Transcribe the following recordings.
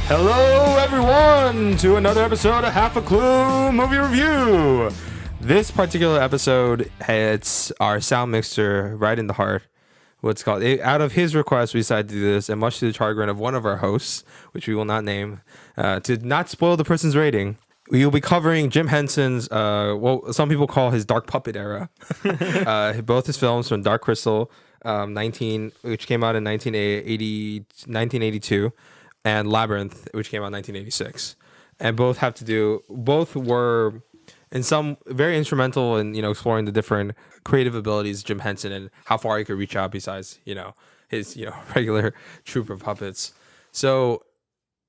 Hello, everyone, to another episode of Half a Clue Movie Review. This particular episode hits our sound mixer right in the heart. What's called out of his request, we decided to do this, and much to the chagrin of one of our hosts, which we will not name, to not spoil the person's rating. We will be covering Jim Henson's, what some people call his Dark Puppet era. Both his films from Dark Crystal, which came out in 1982. And Labyrinth, which came out in 1986, and both were in some very instrumental in exploring the different creative abilities of Jim Henson and how far he could reach out besides his regular troupe of puppets. So,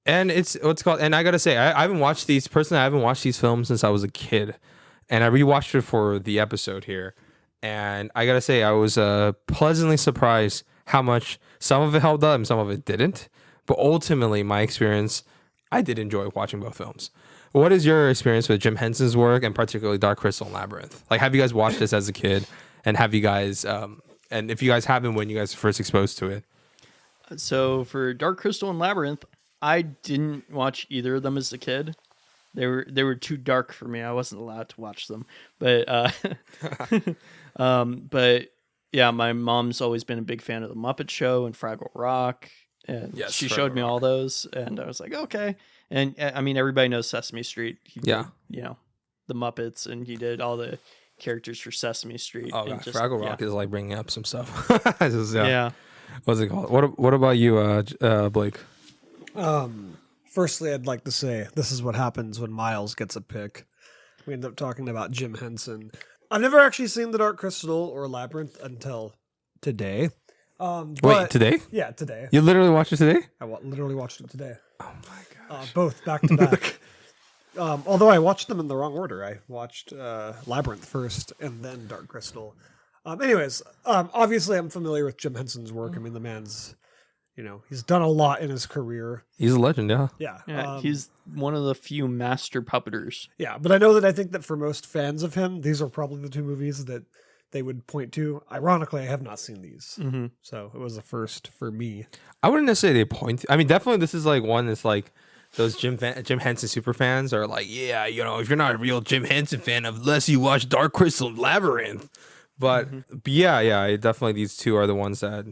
and it's what's called, and I gotta say, I haven't watched these films since I was a kid, and I rewatched it for the episode here, and I gotta say I was pleasantly surprised how much some of it held up and some of it didn't. But ultimately, my experience, I did enjoy watching both films. What is your experience with Jim Henson's work, and particularly Dark Crystal and Labyrinth? Like, have you guys watched this as a kid? And have you guys, and if you guys haven't, when you guys were first exposed to it? So for Dark Crystal and Labyrinth, I didn't watch either of them as a kid. They were too dark for me. I wasn't allowed to watch them. But but yeah, my mom's always been a big fan of the Muppet Show and Fraggle Rock. And yes, she showed me all those, and I was like, okay. And I mean, everybody knows Sesame Street. He did, the Muppets, and he did all the characters for Sesame Street. Oh, God, Fraggle Rock is like bringing up some stuff. Yeah. What's it called? What about you, Blake? Firstly, I'd like to say this is what happens when Miles gets a pick. We end up talking about Jim Henson. I've never actually seen The Dark Crystal or Labyrinth until today. Wait, today? Yeah, today. You literally watched it today? I literally watched it today. Oh my gosh. Both back to back. Although I watched them in the wrong order. I watched Labyrinth first and then Dark Crystal. Anyways, obviously I'm familiar with Jim Henson's work. I mean, the man's, he's done a lot in his career. He's a legend, yeah. Yeah. He's one of the few master puppeters. Yeah, but I think that for most fans of him, these are probably the two movies that they would point to. Ironically, I have not seen these, so it was a first for me. I wouldn't necessarily point. I mean, definitely this is like one that's like those Jim Henson super fans are like, yeah, if you're not a real Jim Henson fan unless you watch Dark Crystal and Labyrinth. But yeah, definitely these two are the ones that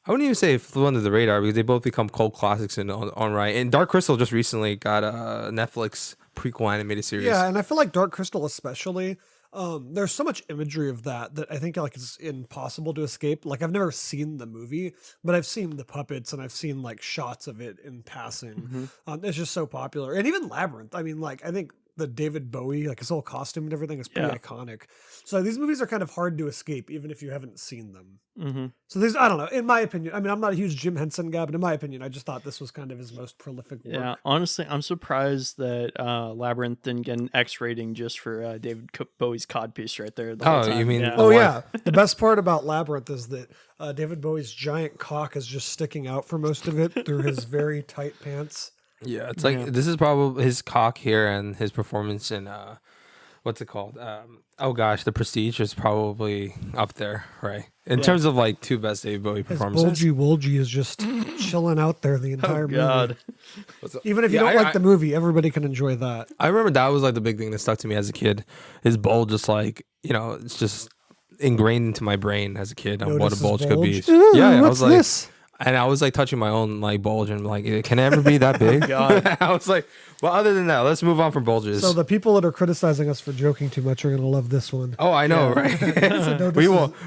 I wouldn't even say flew under the radar because they both become cult classics in on right. And Dark Crystal just recently got a Netflix prequel animated series. Yeah, and I feel like Dark Crystal especially. There's so much imagery of that I think like it's impossible to escape. Like I've never seen the movie, but I've seen the puppets and I've seen like shots of it in passing. It's just so popular. And even Labyrinth. I mean, like I think the David Bowie, like his whole costume and everything is pretty iconic. So these movies are kind of hard to escape even if you haven't seen them. So these, I don't know, in my opinion, I mean, I'm not a huge Jim Henson guy, but in my opinion, I just thought this was kind of his most prolific work. Yeah, honestly, I'm surprised that Labyrinth didn't get an X rating just for David Bowie's codpiece right there. You mean? Yeah. Oh yeah, the best part about Labyrinth is that David Bowie's giant cock is just sticking out for most of it through his very tight pants. Yeah, it's like this is probably his cock here and his performance in what's it called? The Prestige is probably up there, right? In terms of like two best David Bowie performances. His bulgy is just chilling out there the entire movie. Even if you don't like the movie, everybody can enjoy that. I remember that was like the big thing that stuck to me as a kid. His bulge, just like it's just ingrained into my brain as a kid on what a bulge could be. Ooh, I was like, this? And I was like touching my own like bulge and like, can it ever be that big? God. I was like, well, other than that, let's move on from bulges. So the people that are criticizing us for joking too much are going to love this one. Oh, I know, right? So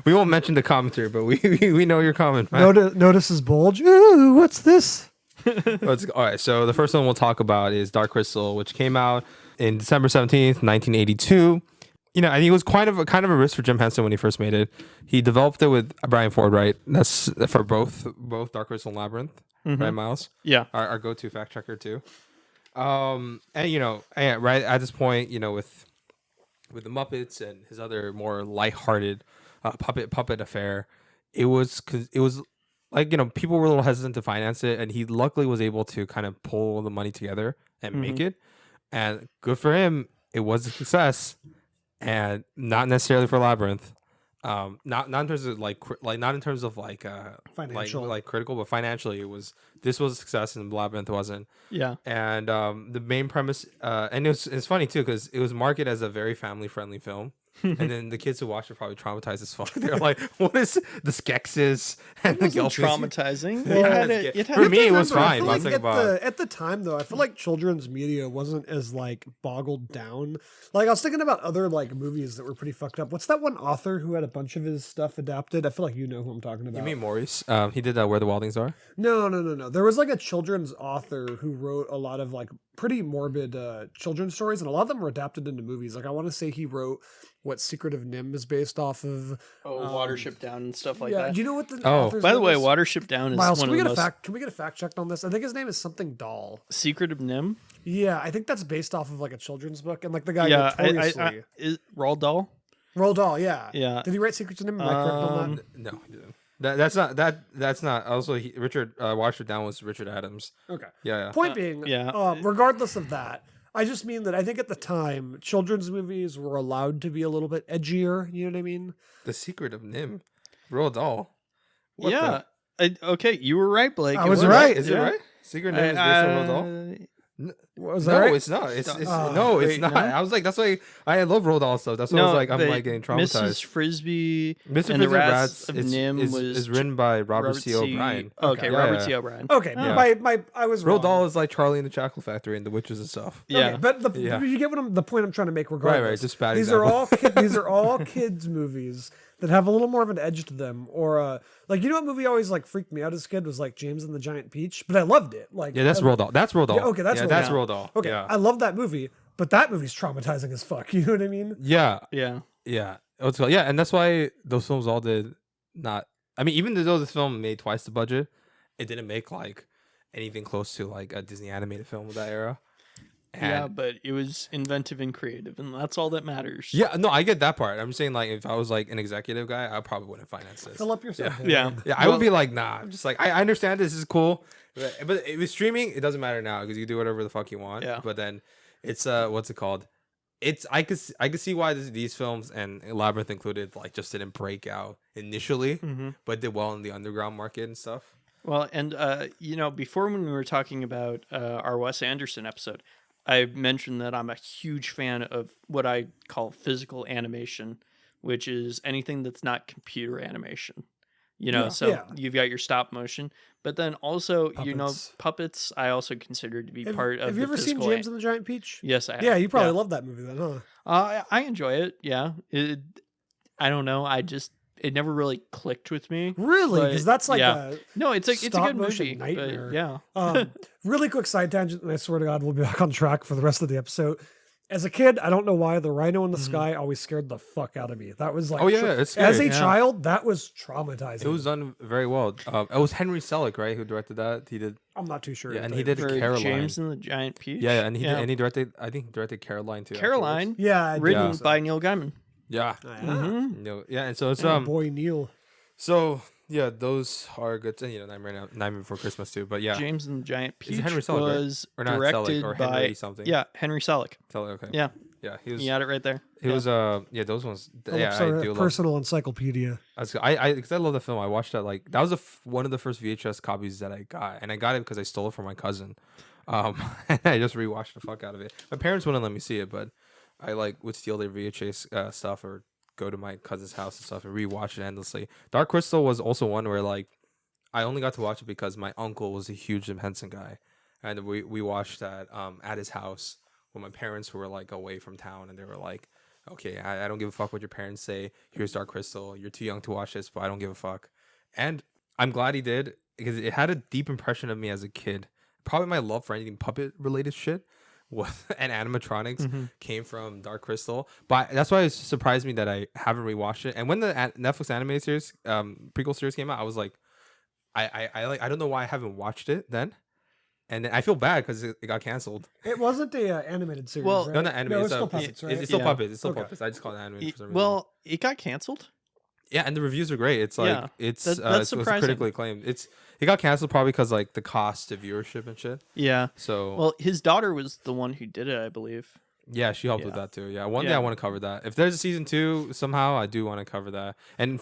we won't mention the commentary, but we know your comment. Notice his bulge. Ooh, what's this? All right. So the first one we'll talk about is Dark Crystal, which came out in December 17th, 1982. I think it was kind of a risk for Jim Henson when he first made it. He developed it with Brian Ford, right? That's for both Dark Crystal and Labyrinth, right, Miles? Yeah. Our go-to fact checker too. And right at this point, with the Muppets and his other more lighthearted puppet affair, it was like people were a little hesitant to finance it, and he luckily was able to kind of pull the money together and make it. And good for him, it was a success. And not necessarily for Labyrinth. Not in terms of not in terms of Financial. like critical, but financially this was a success and Labyrinth wasn't. Yeah. And the main premise, and it's funny too because it was marketed as a very family friendly film. And then the kids who watched it probably traumatized as fuck. They're like, "What is the Skeksis and the Wasn't Gelfies?" traumatizing. Yeah, It had for me, it was Remember, I fine. feel But I was like thinking at the time though, I feel like children's media wasn't as like boggled down. Like I was thinking about other like movies that were pretty fucked up. What's that one author who had a bunch of his stuff adapted? I feel like you know who I'm talking about. You mean Maurice? He did Where the Wildings Are. No. There was like a children's author who wrote a lot of like pretty morbid children's stories, and a lot of them were adapted into movies. Like I want to say he wrote what Secret of Nim is based off of. Watership Down and stuff like Yeah, that. do you know what the Oh. author's By the name way, is? Watership Down is Miles, one can of we the get a most fact? Can we get a fact checked on this? I think his name is something Dahl. Secret of Nim. Yeah, I think that's based off of like a children's book, and like the guy Yeah, notoriously is Roald Dahl. Roald Dahl. Yeah, Yeah. Did he write Secrets of Nim? Am I correct on that? No, he didn't. That's not. Also, Richard Watership Down was Richard Adams. Okay. Yeah. Point being, regardless of that, I just mean that I think at the time children's movies were allowed to be a little bit edgier. You know what I mean? The Secret of Nim, Roald Dahl. Okay, you were right, Blake. I It was right. Is it right? Secret of Nim is based on Roald Dahl. Was that No, right? it's not. It's wait, not. no? I was like, that's why I love Roald Dahl stuff. That's why I was like, I'm like getting traumatized. Mrs. Frisbee Mr. and the Frisbee Rats of is, Nim is, was is written by Robert C. O'Brien. Okay, Yeah, Robert yeah. C. O'Brien. Okay, Yeah. I was Roald wrong. Dahl is like Charlie and the Chocolate Factory and the witches and stuff. Yeah, Okay, but Yeah. you get the point I'm trying to make. Regardless, Right. Just bad these example. are all kids movies that have a little more of an edge to them, or like you know what movie always like freaked me out as a kid was like James and the Giant Peach, but I loved it. Like Yeah, that's Roald Dahl. That's Roald Dahl. Yeah, okay, that's Roald that's Dahl. Roald Dahl. Okay, Yeah. I love that movie, but that movie's traumatizing as fuck. You know what I mean? Yeah. yeah. Yeah. And that's why those films all did not. I mean, even though this film made twice the budget, it didn't make like anything close to like a Disney animated film of that era. Yeah, but it was inventive and creative, and that's all that matters. Yeah, no, I get that part. I'm saying like if I was like an executive guy, I probably wouldn't finance this. Fill up yourself. Yeah. Yeah, I would be like, nah. I'm just like, I understand this is cool, but if it's streaming, it doesn't matter now because you do whatever the fuck you want. Yeah. But then it's what's it called? It's I could see why these films and Labyrinth included like just didn't break out initially, but did well in the underground market and stuff. Well, and before when we were talking about our Wes Anderson episode, I mentioned that I'm a huge fan of what I call physical animation, which is anything that's not computer animation. You've got your stop motion, but then also, puppets I also consider to be part of. Have you ever seen James and the Giant Peach? Yes, I have. Yeah, you probably love that movie then, huh? I enjoy it. Yeah, I don't know. It never really clicked with me. Really? Because that's like it's a good motion movie. nightmare. But, yeah. Really quick side tangent, and I swear to God, we'll be back on track for the rest of the episode. As a kid, I don't know why the rhino in the sky always scared the fuck out of me. That was like, it's scary. as a child, that was traumatizing. It was done very well. It was Henry Selick, right, who directed that. He did. I'm not too sure. Yeah, and he did Caroline. James and the Giant Peach. Yeah, and he directed. I think he directed Caroline too. Caroline. Afterwards. Yeah, written by Neil Gaiman. Yeah. And so it's boy Neil. So yeah, those are good. Nightmare Before Christmas too. But yeah, James and the Giant Peach Henry Selick, was right? Or not directed Selick, or by Henry something. Yeah, Henry Selick. Selick. Okay. Yeah. Yeah, he was. You had it right there. He was. Those ones. Yeah, I do love. Personal encyclopedia. Because I love the film. I watched that that was one of the first VHS copies that I got, and I got it because I stole it from my cousin. And I just rewatched the fuck out of it. My parents wouldn't let me see it, but I would steal their VHS stuff or go to my cousin's house and stuff and rewatch it endlessly. Dark Crystal was also one where I only got to watch it because my uncle was a huge Jim Henson guy, and we watched that at his house when my parents were away from town, and they were like, okay, I don't give a fuck what your parents say. Here's Dark Crystal. You're too young to watch this, but I don't give a fuck. And I'm glad he did because it had a deep impression of me as a kid. Probably my love for anything puppet related shit and animatronics came from Dark Crystal. But that's why it surprised me that I haven't rewatched it. And when the Netflix animated series, prequel series came out, I was like, I don't know why I haven't watched it then. And then I feel bad because it got canceled. It wasn't a animated series. Well, right? No, not animated. No, it's still puppets, right? It's still puppets. It's still Okay. puppets. I just call it animated for some reason. Well, it got canceled. Yeah, and the reviews are great. It's that's it was surprising. critically acclaimed. It got canceled probably because the cost of viewership and shit. Yeah. So Well, his daughter was the one who did it, I believe. Yeah, she helped with that too. Yeah, one day I want to cover that. If there's a season 2, somehow I do want to cover that. And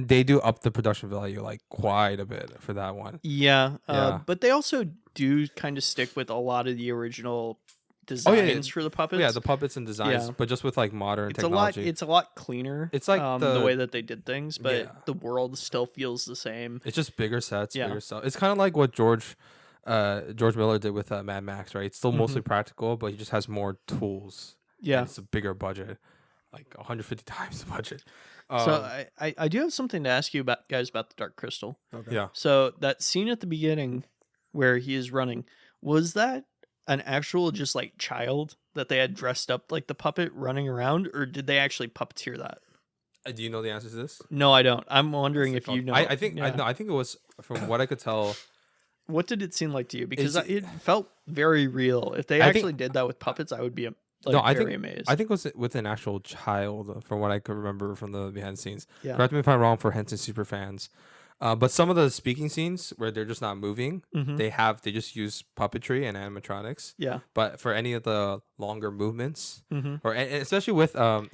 they do up the production value like quite a bit for that one. Yeah, but they also do kind of stick with a lot of the original designs for the puppets. Yeah, the puppets and designs, but just with like modern technology. It's a lot cleaner. It's like the way that they did things, but the world still feels the same. It's just bigger sets, bigger stuff. It's kind of like what George Miller did with Mad Max, right? It's still mostly practical, but he just has more tools. Yeah, and it's a bigger budget, like 150 times the budget. So I do have something to ask you guys about the Dark Crystal. Okay. Yeah. So that scene at the beginning where he is running, was that an actual just like child that they had dressed up like the puppet running around, or did they actually puppeteer that? Do you know the answer to this? No, I don't. I'm wondering if you know. I think it was, from what I could tell. What did it seem like to you? Because it felt very real. If they actually did that with puppets, I would be very amazed. I think it was with an actual child, from what I could remember from the behind the scenes. Yeah. Correct me if I'm wrong for Henson super fans. But some of the speaking scenes where they're just not moving, they just use puppetry and animatronics. Yeah. But for any of the longer movements, or and especially with from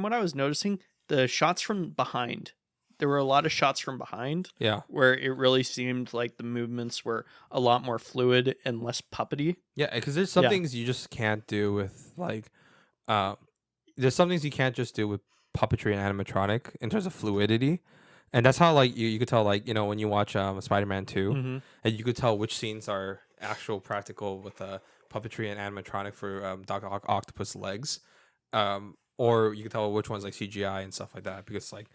what I was noticing, the shots from behind, there were a lot of shots from behind. Yeah. Where it really seemed like the movements were a lot more fluid and less puppety. Yeah, because there's some things you just can't do with there's some things you can't just do with puppetry and animatronic in terms of fluidity. And that's how like you could tell, like, when you watch Spider-Man 2, and you could tell which scenes are actual practical with puppetry and animatronic for Dr. Octopus legs, or you could tell which ones like CGI and stuff like that, because like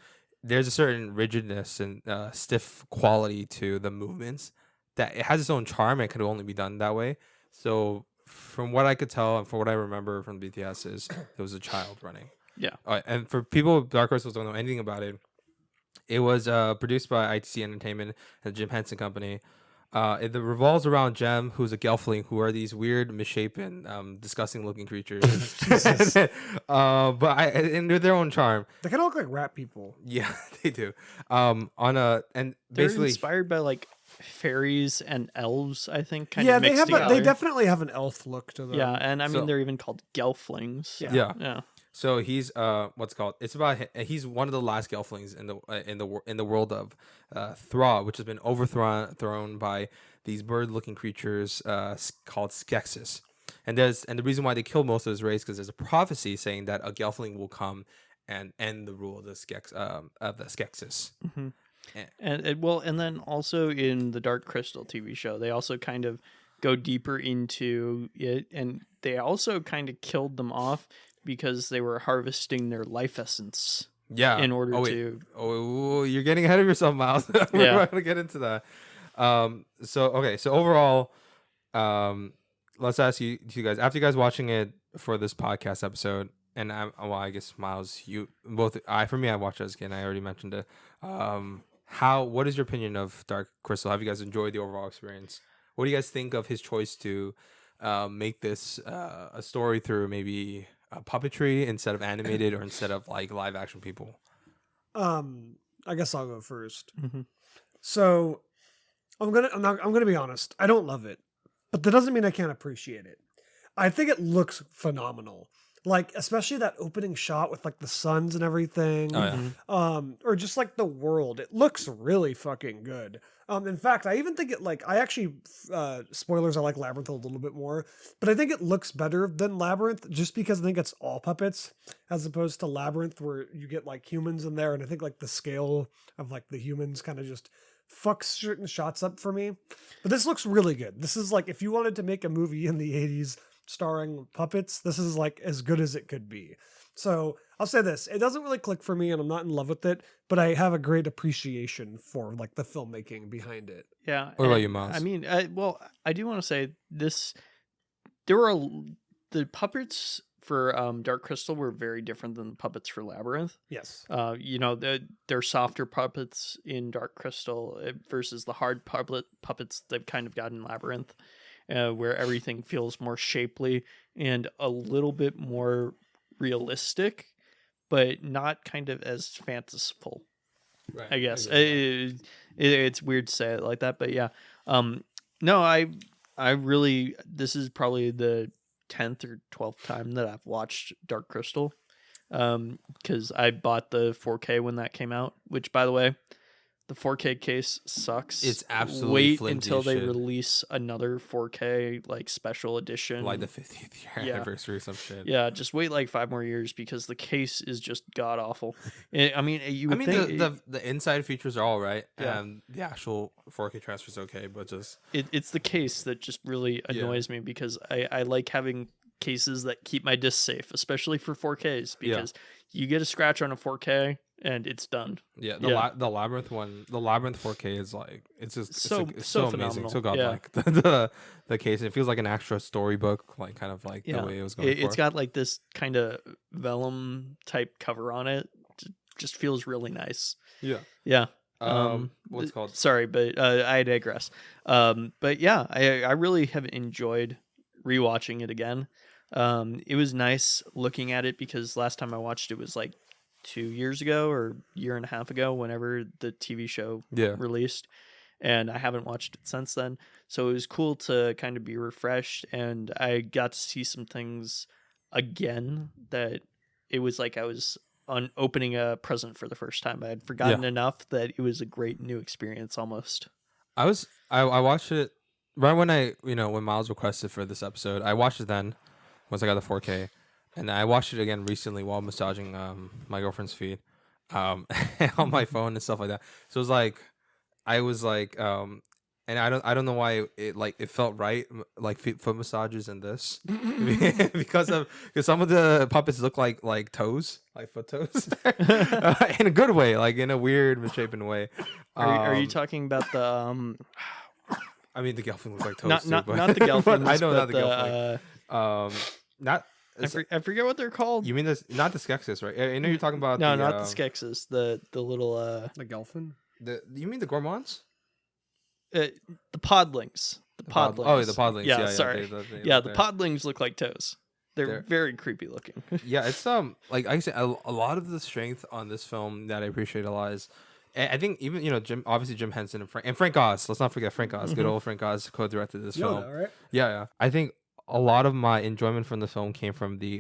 there's a certain rigidness and stiff quality to the movements that it has its own charm. And it could only be done that way. So from what I could tell and from what I remember from BTS is there was a child running. Yeah. And for people, Dark Crystal don't know anything about it. It was produced by ITC Entertainment and Jim Henson Company. It revolves around Jem, who's a Gelfling, who are these weird, misshapen, disgusting-looking creatures. And they're their own charm. They kind of look like rat people. Yeah, they do. They're basically inspired by like fairies and elves, I think. They definitely have an elf look to them. Yeah, and I mean they're even called Gelflings. Yeah. So he's it's about he's one of the last Gelflings in the world of Thra, which has been overthrown by these bird-looking creatures called Skeksis. And the reason why they killed most of his race, because there's a prophecy saying that a Gelfling will come and end the rule of the Skeksis. And then also in the Dark Crystal TV show, they also kind of go deeper into it, and they also kind of killed them off because they were harvesting their life essence. Yeah. In order to. Oh, you're getting ahead of yourself, Miles. We're going to get into that. So overall, let's ask you guys, after you guys watching it for this podcast episode, and I guess Miles, for me, I watched it again. I already mentioned it. What is your opinion of Dark Crystal? Have you guys enjoyed the overall experience? What do you guys think of his choice to make this a story through maybe puppetry instead of animated, or instead of like live action people? I guess I'll go first. So I'm gonna be honest. I don't love it, but that doesn't mean I can't appreciate it. I think it looks phenomenal. Like, especially that opening shot with like the suns and everything. Or just like the world. It looks really fucking good. In fact, I even think spoilers, I like Labyrinth a little bit more, but I think it looks better than Labyrinth just because I think it's all puppets as opposed to Labyrinth where you get like humans in there. And I think like the scale of like the humans kind of just fucks certain shots up for me. But this looks really good. This is like, if you wanted to make a movie in the 80s starring puppets, this is like as good as it could be. So I'll say this, it doesn't really click for me and I'm not in love with it, but I have a great appreciation for like the filmmaking behind it. Yeah. What about you, Miles? I mean, I do want to say this, the puppets for Dark Crystal were very different than the puppets for Labyrinth. Yes. They're softer puppets in Dark Crystal versus the hard puppets they've kind of got in Labyrinth, where everything feels more shapely and a little bit more realistic, but not kind of as fanciful. Right. I guess it's weird to say it like that, but yeah. No, I really, this is probably the 10th or 12th time that I've watched Dark Crystal, because I bought the 4K when that came out, which, by the way, the 4K case sucks. It's absolutely Wait flimsy until as they shit. release another 4K like special edition, like the 50th year anniversary or some shit. Yeah, just wait like 5 more years because the case is just god awful. I mean, you would think the inside features are all right, Yeah. and the actual 4K transfer is okay, but just it's the case that just really annoys me, because I like having cases that keep my disc safe, especially for 4Ks, because you get a scratch on a 4K and it's done. Yeah, the Labyrinth one, the Labyrinth 4K is like it's just so amazing, so phenomenal. godlike. The case, it feels like an extra storybook, like kind of like the way it was going. It's got like this kind of vellum type cover on it. Just feels really nice. Yeah. What's it called? Sorry, but I digress. But yeah, I really have enjoyed rewatching it again. It was nice looking at it because last time I watched it was like 2 years ago or year and a half ago, whenever the TV show released, and I haven't watched it since then. So it was cool to kind of be refreshed, and I got to see some things again that it was like I was opening a present for the first time. I had forgotten enough that it was a great new experience almost. I watched it right when Miles requested for this episode. I watched it then once I got the 4K, and I watched it again recently while massaging my girlfriend's feet on my phone and stuff like that. So it was like and I don't know why it felt right, like foot massages and this because some of the puppets look like toes, like foot toes, in a good way, like in a weird misshapen way. Are you talking about the I mean, the Gelfling looks like toes not too, the Gelflings, I know but not the Gelfling. Not. I forget what they're called. You mean this? Not the Skeksis, right? I know you're talking about. No, not the Skeksis. The little the Gelfin. You mean the Gormons? The Podlings. The Podlings. Oh, the Podlings. Yeah, sorry. The Podlings look like toes. They're very creepy looking. Yeah, it's like I said, a lot of the strength on this film that I appreciate a lot is, I think even Jim Henson and Frank Oz. Let's not forget Frank Oz. Good old Frank Oz co-directed this film. Right? Yeah. I think a lot of my enjoyment from the film came from the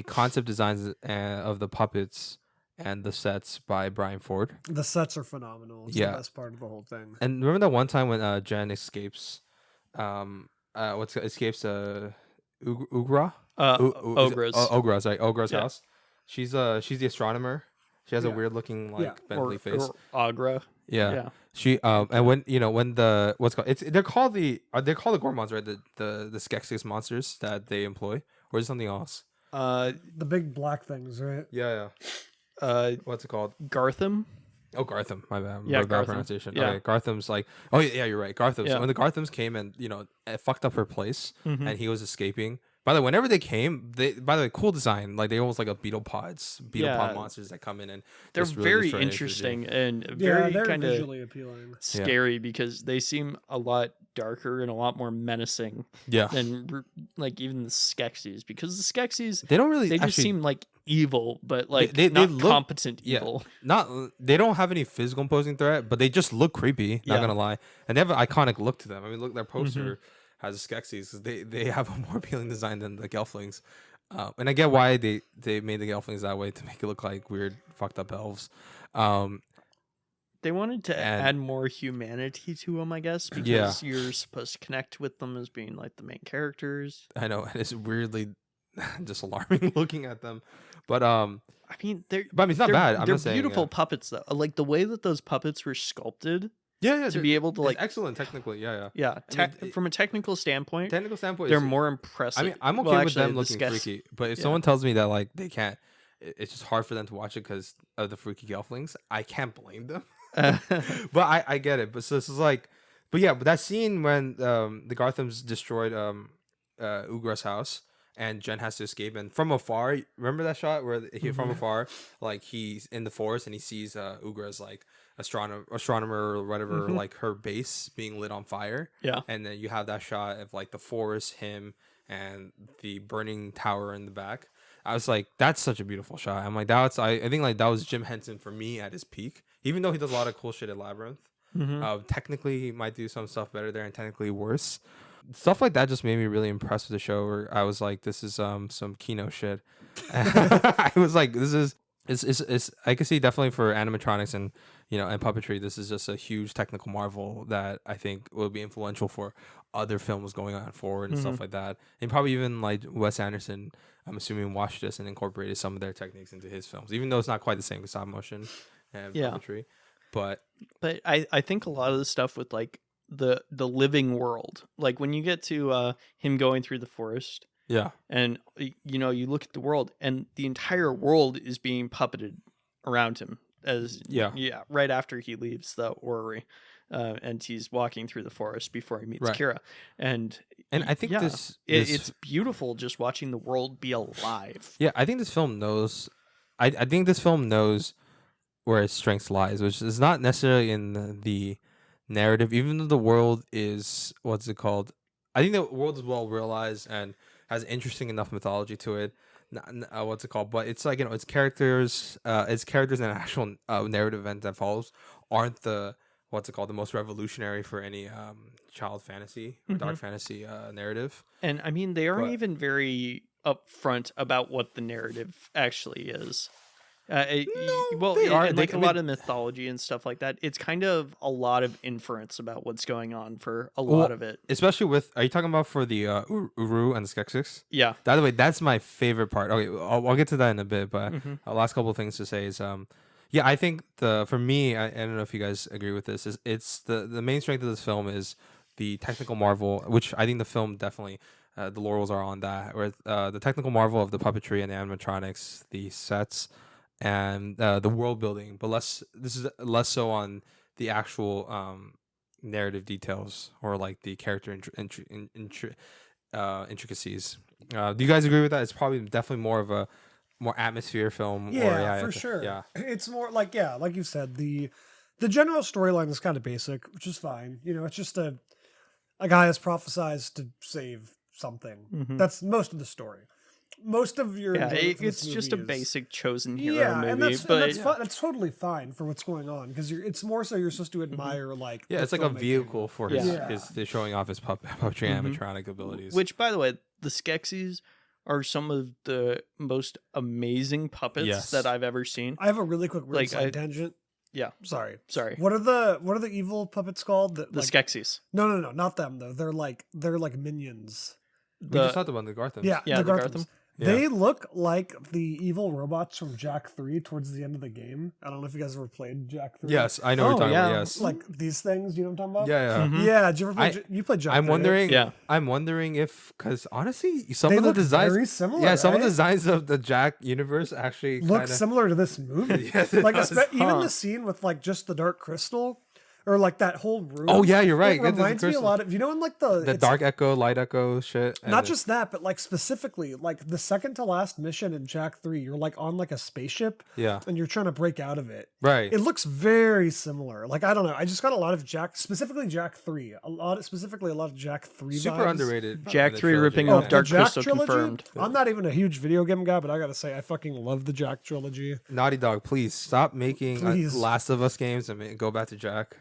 concept designs of the puppets and the sets by Brian Ford. The sets are phenomenal. It's the best part of the whole thing. And remember that one time when Jen escapes, Ugra? Ogra's, right? Ogra's house. She's the astronomer. She has a weird looking Bentley face. Or Agra. Yeah. She and when the what's called they're called the Gormons, right? The Skeksis monsters that they employ, or is it something else? The big black things, right? Yeah. What's it called? Gartham. Oh, Gartham. My bad. Yeah, bad pronunciation. Yeah. Okay, Gartham's like. Oh yeah, you're right. Gartham. Yeah. So when the Garthams came and it fucked up her place, Mm-hmm. and he was escaping. By the way, whenever they came, by the way, cool design. Like they almost like beetle pod monsters that come in and they're just really very destroy interesting and very they're kind visually appealing, scary because they seem a lot darker and a lot more menacing. Yeah. Than like even the Skeksis, because the Skeksis They don't really. they just actually, seem like evil, but like they not look- competent evil. They don't have any physical imposing threat, but they just look creepy. Not gonna lie, and they have an iconic look to them. I mean, look, their poster has a Skeksis. They have a more appealing design than the Gelflings, and I get why they made the Gelflings that way, to make it look like weird, fucked up elves. They wanted to add more humanity to them, I guess, because you're supposed to connect with them as being like the main characters. I know, and it's weirdly just alarming looking at them, but I mean, it's not bad. I'm they're not saying, beautiful puppets, though. Like the way that those puppets were sculpted. To be able to like excellent technically, from a technical standpoint, they're more impressive. I mean, I'm okay with them looking freaky, but if someone tells me that like they can't, it's just hard for them to watch it because of the freaky Gelflings. I can't blame them, but I get it. But so this is like, but that scene when the Garthams destroyed Ugra's house and Jen has to escape, and from afar, remember that shot where from afar, like he's in the forest and he sees Ugra's like astronomer or whatever, like her base being lit on fire. Yeah. And then you have that shot of like the forest, him, and the burning tower in the back. I was like, that's such a beautiful shot. I'm like, I think like that was Jim Henson for me at his peak. Even though he does a lot of cool shit at Labyrinth. Technically he might do some stuff better there and technically worse. stuff like that just made me really impressed with the show. Where I was like, this is some Kino shit. I was like, this is it's I can see definitely for animatronics and and puppetry, this is just a huge technical marvel that I think will be influential for other films going on forward and stuff like that. And probably even like Wes Anderson, I'm assuming, watched this and incorporated some of their techniques into his films, even though it's not quite the same with stop motion and puppetry. But I think a lot of the stuff with like the living world, like when you get to him going through the forest, and you look at the world and the entire world is being puppeted around him as right after he leaves the orrery, and he's walking through the forest before he meets Kira, and I think it's beautiful just watching the world be alive. I think this film knows. I think this film knows where its strength lies, which is not necessarily in the narrative, even though the world is what's it called. I think the world is well realized and has interesting enough mythology to it. What's it called? But it's like its characters and actual narrative event that follows aren't the most revolutionary for any child fantasy or dark fantasy narrative. And I mean, they aren't even very upfront about what the narrative actually is. A lot of mythology and stuff like that. It's kind of a lot of inference about what's going on for a lot of it. Especially with, are you talking about for the Uru and the Skeksis? Yeah. By the way, that's my favorite part. Okay, I'll get to that in a bit, but last couple of things to say is, I think for me, I don't know if you guys agree with this, is it's the main strength of this film is the technical marvel, which I think the film definitely, the laurels are on that, where the technical marvel of the puppetry and the animatronics, the sets, and the world building, but this is less so on the actual narrative details or like the character intricacies. Do you guys agree with that? It's probably definitely more of a more atmosphere film. For sure. Yeah, it's more like like you said, the general storyline is kind of basic, which is fine. It's just a guy is prophesized to save something. That's most of the story. Most of your it's just a basic chosen hero movie, and that's fine. That's totally fine for what's going on, because it's more so you're supposed to admire it's like a vehicle for his showing off his puppetry animatronic abilities. Which, by the way, the Skeksis are some of the most amazing puppets that I've ever seen. I have a really quick tangent. Yeah. Sorry. What are the evil puppets called? The Skeksis. No, not them though. They're like minions. We just talked about the Garthams. Yeah, the Garthams. They look like the evil robots from Jak 3 towards the end of the game. I don't know if you guys ever played Jak 3. Yes, I know what you're talking about. Yes, like these things. You know what I'm talking about? Yeah. Yeah. Did you ever play? You played Jak 3? I'm wondering. Right? I'm wondering if, because honestly, some of the designs very similar. Yeah, some of the designs of the Jak universe actually look similar to this movie. Yes, even the scene with like just the dark crystal. Or like that whole room. Oh yeah, you're right. It reminds me a lot of, in like the dark echo, light echo shit. Not just that, but like specifically, like the second to last mission in Jak 3, you're like on like a spaceship. Yeah. And you're trying to break out of it. Right. It looks very similar. Like I don't know. I just got a lot of specifically Jak 3. A lot of Jak 3 super vibes. underrated. Jak 3 ripping off Dark Crystal confirmed. I'm not even a huge video game guy, but I gotta say I fucking love the Jak trilogy. Naughty Dog, please stop making Last of Us games and go back to Jak.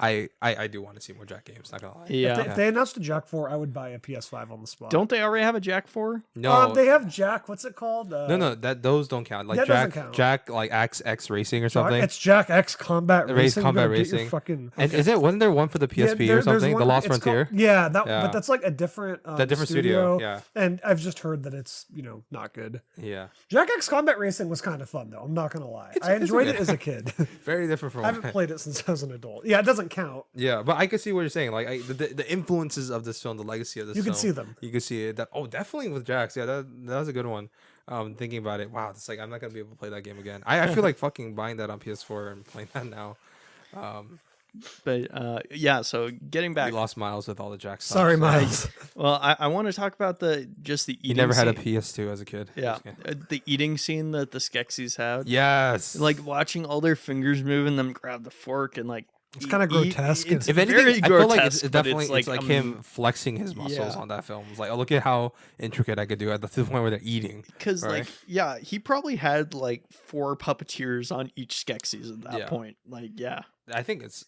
I do want to see more Jak games, not gonna lie. Yeah. If they announced a Jak 4, I would buy a PS5 on the spot. Don't they already have a Jak 4? No. They have Jak, what's it called? No, those don't count. Like Jak like X Racing or something. It's Jak X Combat Racing. Combat Racing. Fucking... And wasn't there one for the PSP or something? The Lost Frontier? But that's like a different studio. Yeah. And I've just heard that it's, not good. Yeah. Jak X Combat Racing was kind of fun though, I'm not gonna lie. I enjoyed it as a kid. Very different from I haven't played it since I was an adult. Yeah, it doesn't count. Yeah, but I can see what you're saying. Like the influences of this film, the legacy of this film. You can see them. You can see it. Definitely with Jax. Yeah, that was a good one. Thinking about it, wow, it's like I'm not gonna be able to play that game again. I feel like fucking buying that on PS4 and playing that now. So getting back, we lost Miles with all the Jax stuff. Sorry, Miles. Well, I want to talk about the eating. You never had a scene. PS2 as a kid. Yeah, the eating scene that the Skeksis had. Yes, like watching all their fingers move and them grab the fork and like. It's kind of grotesque. It's if anything, very I feel like grotesque, it's like him flexing his muscles on that film. It's like, oh, look at how intricate I could do at the point where they're eating. Because he probably had like 4 puppeteers on each Skeksis at that point. Like, I think it's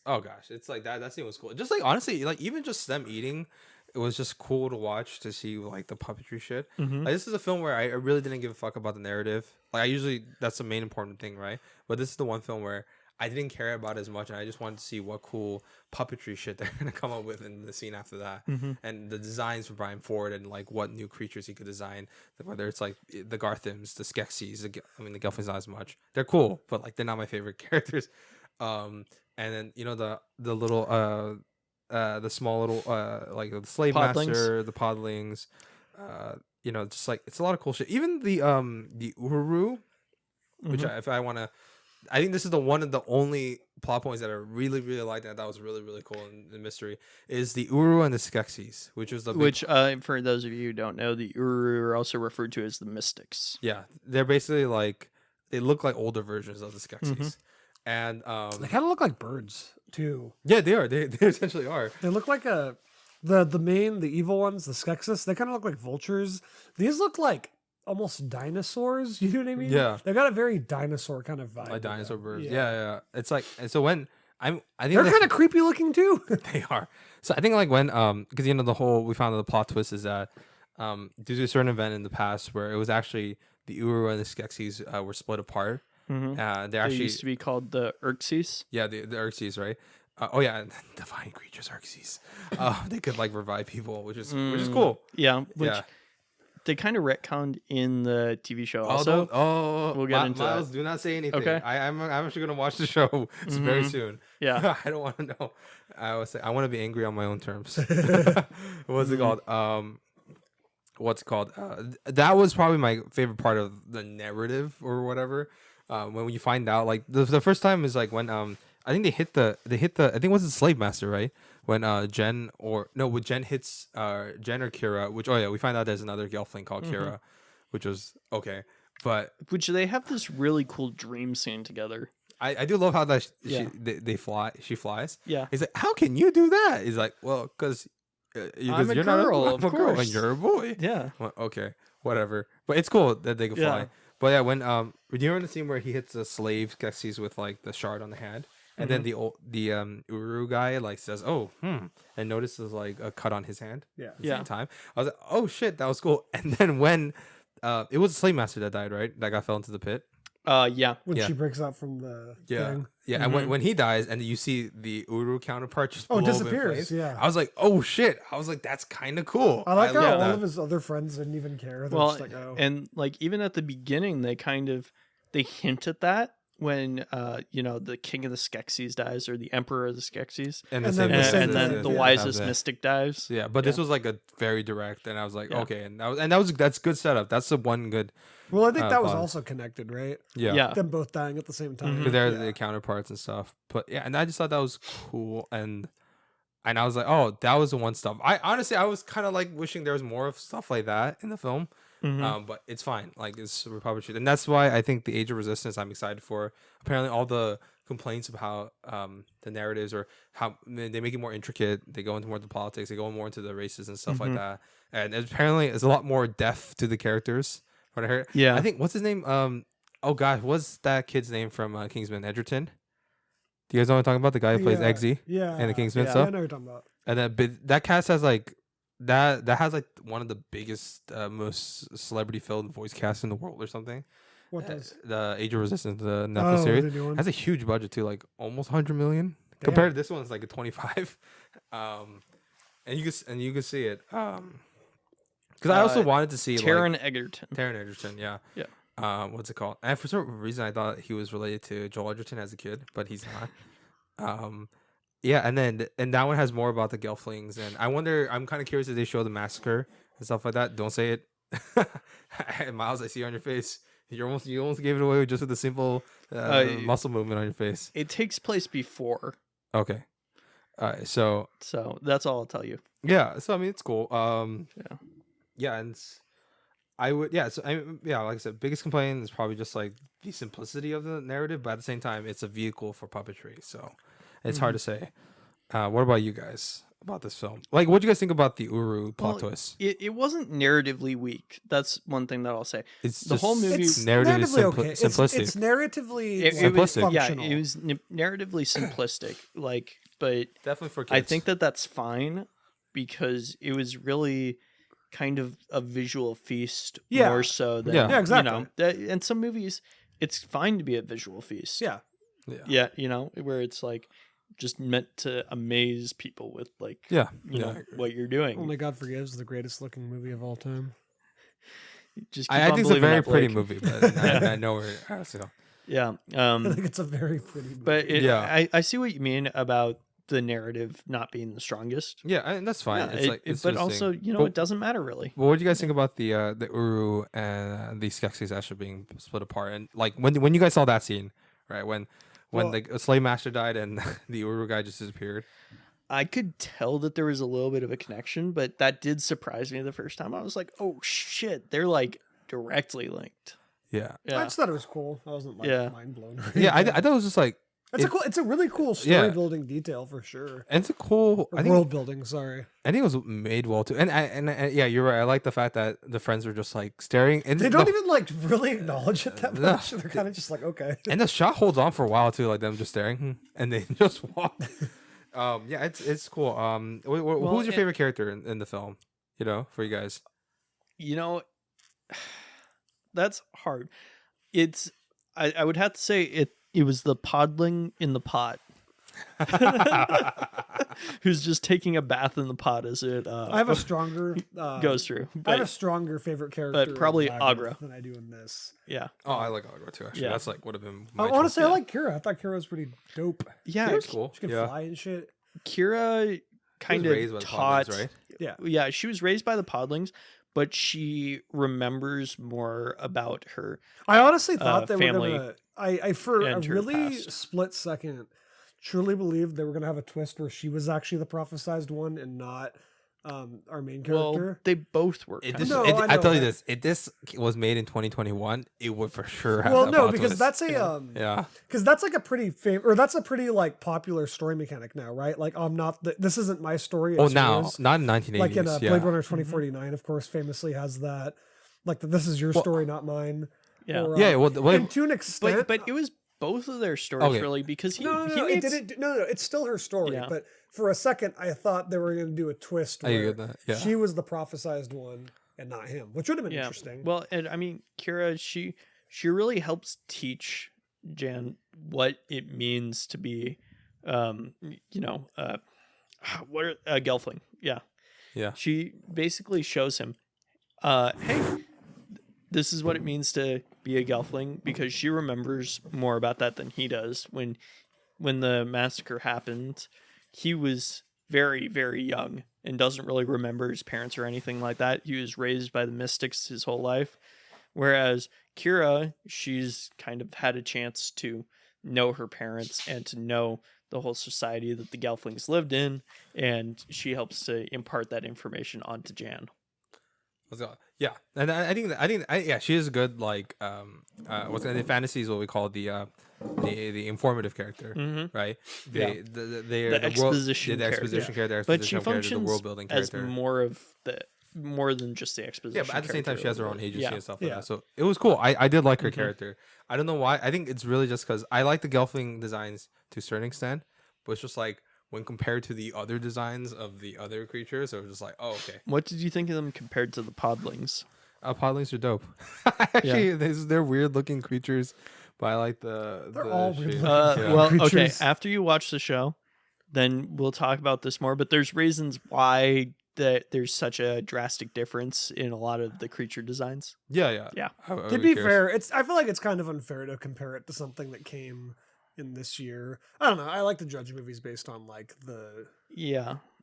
it's like that scene was cool. Just like honestly, like even just them eating, it was just cool to watch to see like the puppetry shit. Mm-hmm. Like, this is a film where I really didn't give a fuck about the narrative. Like I usually that's the main important thing, right? But this is the one film where I didn't care about it as much, and I just wanted to see what cool puppetry shit they're gonna come up with in the scene after that, and the designs for Brian Ford and like what new creatures he could design. Whether it's like the Garthams, the Skeksis, the Gelflings not as much. They're cool, but like they're not my favorite characters. And then the little the small little like the slave Podlings. master, the podlings, just like it's a lot of cool shit. Even the Uru, which I think this is one of the only plot points that I really, really liked and that was really, really cool in the mystery is the Uru and the Skeksis, which was for those of you who don't know, the Uru are also referred to as the Mystics. Yeah, they're basically like they look like older versions of the Skeksis, and they kind of look like birds too. Yeah, they are. They essentially are. They look like the evil ones, the Skeksis. They kind of look like vultures. These look like almost dinosaurs. You know what I mean? Yeah. They got a very dinosaur kind of vibe. Like dinosaur birds. Yeah. It's like, and so when I think they're kind of creepy looking too. They are. So I think like when because we found out the plot twist is that due to a certain event in the past where it was actually the Uru and the Skeksis were split apart. They used to be called the Urxes. Yeah, the Urxes, right? Divine creatures, Urxes. They could like revive people, which is cool. Yeah, they kind of retconned in the TV show. Also, we'll get into Miles, do not say anything. Okay, I'm actually gonna watch the show very soon. Yeah, I don't want to know. I want to be angry on my own terms. What's it called? That was probably my favorite part of the narrative or whatever. When you find out, like the first time is like when I think they hit the I think it was the slave master, right? When Jen hits Jen or Kira, we find out there's another Gelfling called Kira, which was okay, but which they have this really cool dream scene together. I do love how that she flies. Yeah, he's like, how can you do that? He's like, well, because I'm a girl, of course, and you're a boy. Yeah, well, okay, whatever, but it's cool that they can fly. But yeah, when you remember the scene where he hits the slave Skeksis with like the shard on the hand. And then the Uru guy like says, "Oh, and notices like a cut on his hand. Yeah, at the same time. I was like, "Oh shit, that was cool." And then when it was the slave master that died, right? That guy fell into the pit. Yeah. When she breaks out from the thing. Yeah. And when he dies, and you see the Uru counterpart just disappears. Yeah. I was like, "Oh shit!" I was like, "That's kind of cool." I like how all of his other friends didn't even care. They're just like, "Oh." And like even at the beginning, they hint at that. When the king of the Skeksis dies or the emperor of the Skeksis, and then the wisest mystic dies. Yeah, but this was like a very direct, and I was like, okay, that's good setup. That's the one good. Well, I think that was also connected, right? Yeah, them both dying at the same time. Because they're the counterparts and stuff. But yeah, and I just thought that was cool, and I was like, oh, that was the one stuff. I honestly was kind of like wishing there was more of stuff like that in the film. But it's fine. Like it's Republic shit, and that's why I think the Age of Resistance I'm excited for. Apparently, all the complaints of how the narratives or how they make it more intricate. They go into more of the politics. They go more into the races and stuff like that. And apparently, it's a lot more depth to the characters. What I heard. Yeah, I think what's his name? Oh gosh, what's that kid's name from Kingsman? Edgerton. Do you guys know what I'm talking about? The guy who plays Eggsy. Yeah. And the Kingsman stuff. Yeah, I know what you're talking about. And then that cast has like. That has like one of the biggest, most celebrity-filled voice casts in the world, or something. What does the Age of Resistance, the Netflix series, has a huge budget too, like almost 100 million. Damn. Compared to this one, it's like a 25. And you can see it. Because I also wanted to see Taron Egerton. Taron Egerton, yeah. What's it called? And for some reason, I thought he was related to Joel Edgerton as a kid, but he's not. Yeah, and that one has more about the Gelflings, and I'm kind of curious if they show the massacre and stuff like that. Don't say it, Miles. I see on your face. You almost gave it away just with a simple muscle movement on your face. It takes place before. Okay, so that's all I'll tell you. Yeah, so I mean it's cool. And like I said, biggest complaint is probably just like the simplicity of the narrative, but at the same time, it's a vehicle for puppetry, so. It's hard to say. What about you guys about this film? Like, what do you guys think about the Uru plot twist? It wasn't narratively weak. That's one thing that I'll say. It's the whole movie. It's narratively okay. Simplistic. It's narratively simplistic. Functional. It was narratively simplistic. Like, but definitely for kids. I think that's fine. because it was really kind of a visual feast Yeah. more so than Yeah, exactly. You know, and some movies it's fine to be a visual feast. Yeah. You know, where it's like just meant to amaze people with like Yeah. you know what you're doing. Only God Forgives, the greatest looking movie of all time. Just keep I on think it's a believing very that, pretty Blake. movie, but I know where Yeah. I think it's a very pretty movie. But Yeah. I see what you mean about the narrative not being the strongest. Yeah, and that's fine. Yeah, It's like it's but interesting. also, you know, But- it doesn't matter really. Well, what do you guys think about the Uru and the Skeksis actually being split apart? And like when you guys saw that scene, right? When Well- the slave master died and the Uru guy just disappeared. I could tell that there was a little bit of a connection, but that did surprise me the first time. I was like, "Oh shit, they're like directly linked." Yeah. I just thought it was cool. I wasn't like mind blown. Yeah, I thought it was just like It's a really cool story building detail for sure. and it's a cool World building. Sorry, I think it was made well too. And yeah, you're right. I like the fact that the friends were just like staring. And they don't even like really acknowledge it that much. They're kind of just like, okay. And the shot holds on for a while too, like them just staring, and they just walk. Yeah, it's cool. Who's your favorite character in the film? You know, for you guys. You know, that's hard. It's I would have to say it was the podling in the pot. Who's just taking a bath in the pot as it I have a stronger goes through. I have a stronger favorite character, but probably in Labyrinth Agra than I do in this. Yeah. Oh, I like Agra too. Actually, that's like would have been. I want to say I like Kira. I thought Kira was pretty dope. Yeah, Kira's cool. She could fly and shit. Kira kind of taught. Podlings, right? Yeah, she was raised by the Podlings, but she remembers more about her. I honestly thought they family were gonna. I for a and her really past. split second, truly believed they were gonna have a twist where she was actually the prophesized one and not our main character. Well, they both were. It kind just, of- No, I I know, tell you but- this, if this was made in 2021, it would for sure have. Well, that no, plot because twist. that's a yeah. because that's like a pretty or that's a pretty like popular story mechanic now, right? Like I'm not this isn't my story. Oh, it's now yours. not in 1980s. Like in yeah. Blade Runner 2049, of course, famously has that. Like this is your story, not mine. Yeah. Or, Yeah, well, and to an extent, but it was both of their stories Okay. really because he no, he it made didn't. No, it's still her story. Yeah. But for a second, I thought they were going to do a twist I where get that, yeah. she was the prophesized one and not him, which would have been interesting. Well, and I mean, Kira, she really helps teach Jan what it means to be, you know, what a Gelfling. Yeah, Yeah. She basically shows him, hey, this is what it means to be a Gelfling because she remembers more about that than he does. When the massacre happened, he was very, very young and doesn't really remember his parents or anything like that. He was raised by the mystics his whole life. Whereas Kira, she's kind of had a chance to know her parents and to know the whole society that the Gelflings lived in, and she helps to impart that information onto Jan. Yeah, and I think yeah, she is good. Like, what's in fantasy is what we call the informative character, right? The exposition character, but she the functions world building as character. more than just the exposition. Yeah, but at the same time, she has her own agency and stuff like Yeah. that. So it was cool. I did like her character. I don't know why. I think it's really just because I like the Gelfling designs to a certain extent, but it's just like when compared to the other designs of the other creatures, it was just like, oh, okay. What did you think of them compared to the Podlings? Podlings are dope. Actually, they're weird looking creatures, but I like the. They're all weird shape. looking. Well, okay. Creatures. After you watch the show, then we'll talk about this more. But there's reasons why there's such a drastic difference in a lot of the creature designs. Yeah. Yeah. To be fair, I feel like it's kind of unfair to compare it to something that came in this year. I don't know. I like to judge movies based on like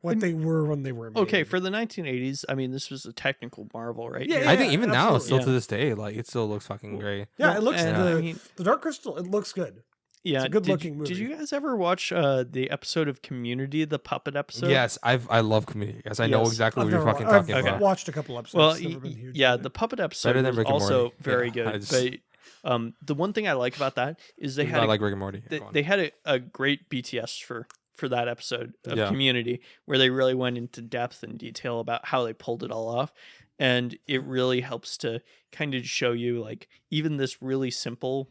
what they were when they were made. Okay, for the 1980s, I mean, this was a technical marvel, right? Yeah, I think even now, absolutely. still Yeah. to this day, like it still looks fucking great. Yeah, Well, it looks and, the, I mean- the Dark Crystal. It looks good. Yeah, It's a good-looking Did movie. you guys ever watch the episode of Community, the puppet episode? Yes, I love Community. Yes, I know Yes. exactly I've what you're never fucking wa- talking I've about. watched a couple episodes. Well, Never been huge yeah, into the it. puppet episode Better than was Rick and also Morty. very Yeah, good. I just- But the one thing I like about that is they Even had though I a, like Rick and Morty. Go on. they had a great BTS for that episode of Yeah. Community, where they really went into depth and detail about how they pulled it all off, and it really helps to kind of show you like even this really simple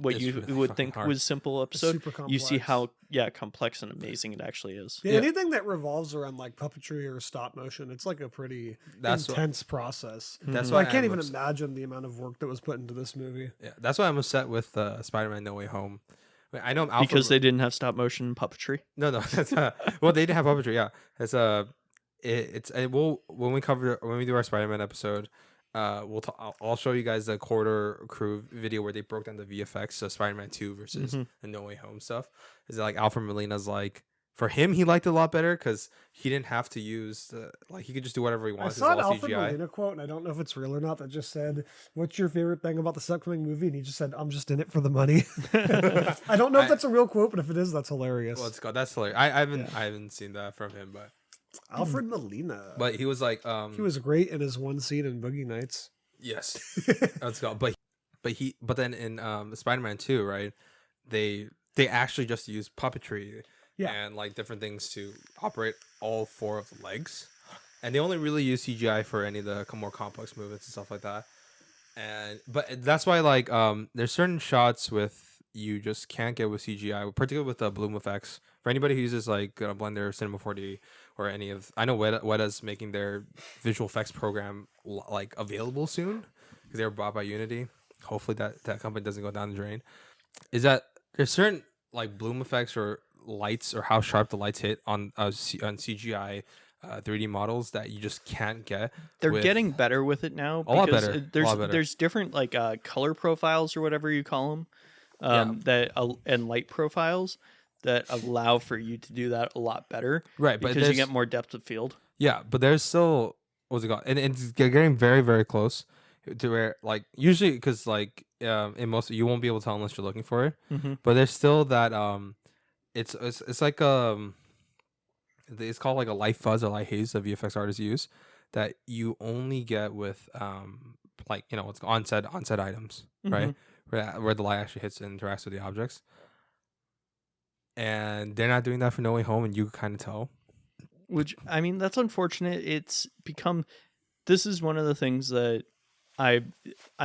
what you really would think hard. was simple episode, super complex. you see how complex and amazing it actually is. Yeah, anything that revolves around like puppetry or stop motion, it's like a pretty intense process. That's So why I can't even imagine the amount of work that was put into this movie. Yeah, that's why I'm upset with Spider-Man: No Way Home. I know Alfred, because they didn't have stop motion puppetry. No, that's well, they didn't have puppetry. Yeah, when we do our Spider-Man episode, I'll show you guys the quarter crew video where they broke down the VFX. So Spider-Man 2 versus the No Way Home stuff. Is like Alfred Molina's like, for him, he liked it a lot better because he didn't have to use he could just do whatever he wants. I saw an Alfred Molina quote, and I don't know if it's real or not, that just said, "What's your favorite thing about this upcoming movie?" And he just said, "I'm just in it for the money." I don't know if that's a real quote, but if it is, that's hilarious. Well, that's hilarious. I haven't seen that from him, but Alfred Molina. But he was like, he was great in his one scene in Boogie Nights. Yes, let's go. But then in Spider-Man 2, right? They actually just used puppetry. Yeah. And like different things to operate all 4 of the legs, and they only really use CGI for any of the more complex movements and stuff like that. But that's why like there's certain shots with you just can't get with CGI, particularly with the bloom effects. For anybody who uses like Blender, Cinema 4D, or any of, I know Weta's making their visual effects program like available soon because they were bought by Unity. Hopefully that company doesn't go down the drain. Is that there's certain like bloom effects or lights or how sharp the lights hit on CGI 3D models that you just can't get. They're getting better with it now. A lot better. There's different like color profiles or whatever you call them, and light profiles that allow for you to do that a lot better. Right, because you get more depth of field. Yeah, but there's still what's it called, and it's getting very very close to where like usually because like in most you won't be able to tell unless you're looking for it. But there's still that It's like it's called like a light fuzz or light haze that VFX artists use that you only get with like what's on set items, right? Where the light actually hits and interacts with the objects. And they're not doing that for No Way Home, and you kind of tell. Which I mean, that's unfortunate. It's become. This is one of the things that I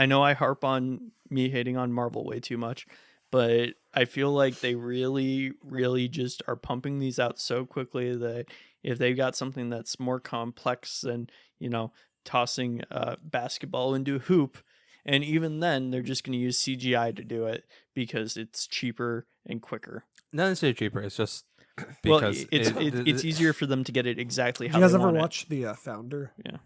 know I harp on me hating on Marvel way too much. But I feel like they really, really just are pumping these out so quickly that if they've got something that's more complex than, tossing a basketball into a hoop, and even then they're just going to use CGI to do it because it's cheaper and quicker. Not necessarily cheaper. It's just because it's easier for them to get it exactly how they want it. You guys ever watch The Founder? Yeah.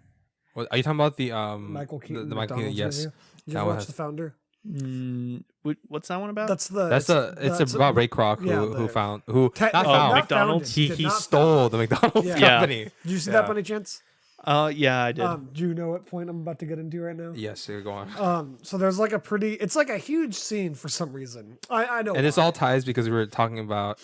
What, are you talking about the Michael Keaton? The Michael Keaton, yes. Did you ever watch The Founder? What's that one about? It's about Ray Kroc McDonald's. He stole the McDonald's company. Did you see that by any chance? Yeah, I did. Do you know what point I'm about to get into right now? Yes, you're going. So there's like it's like a huge scene for some reason. I know. And this all ties because we were talking about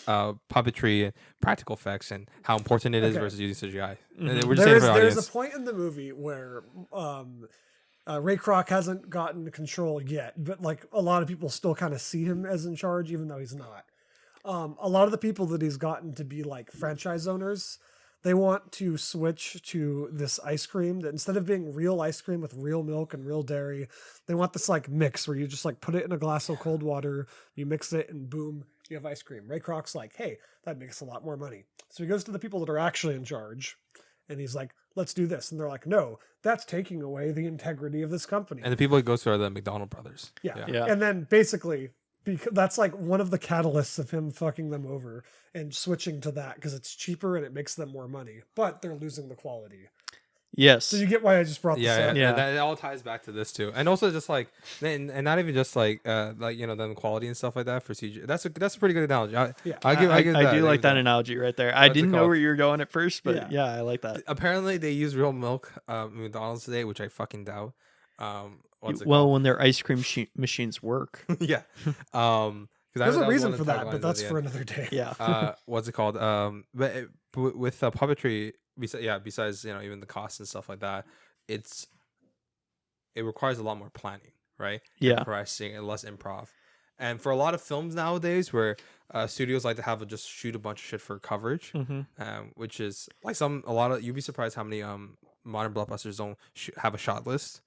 puppetry and practical effects and how important it is versus using CGI. There's a point in the movie where Ray Kroc hasn't gotten control yet, but like a lot of people still kind of see him as in charge, even though he's not. A lot of the people that he's gotten to be like franchise owners, they want to switch to this ice cream that instead of being real ice cream with real milk and real dairy, they want this like mix where you just like put it in a glass of cold water, you mix it, and boom, you have ice cream. Ray Kroc's like, hey, that makes a lot more money. So he goes to the people that are actually in charge, and he's like, let's do this. And they're like, no, that's taking away the integrity of this company. And the people he goes to are the McDonald brothers. Yeah. And then basically, because that's like one of the catalysts of him fucking them over and switching to that because it's cheaper and it makes them more money, but they're losing the quality. Yes. So you get why I just brought this up? Yeah. That all ties back to this too, and also just like, and not even just like the quality and stuff like that for CG. That's a pretty good analogy. I do like that analogy right there. I didn't know where you were going at first, but yeah, I like that. Apparently, they use real milk McDonald's today, which I fucking doubt. When their ice cream machines work. Yeah. There's a reason for that, but that's for another day. Yeah. What's it called? But with puppetry, besides even the costs and stuff like that, it requires a lot more planning, right? Yeah. Pricing and less improv. And for a lot of films nowadays, where studios like to have just shoot a bunch of shit for coverage, which is like you'd be surprised how many modern blockbusters don't have a shot list.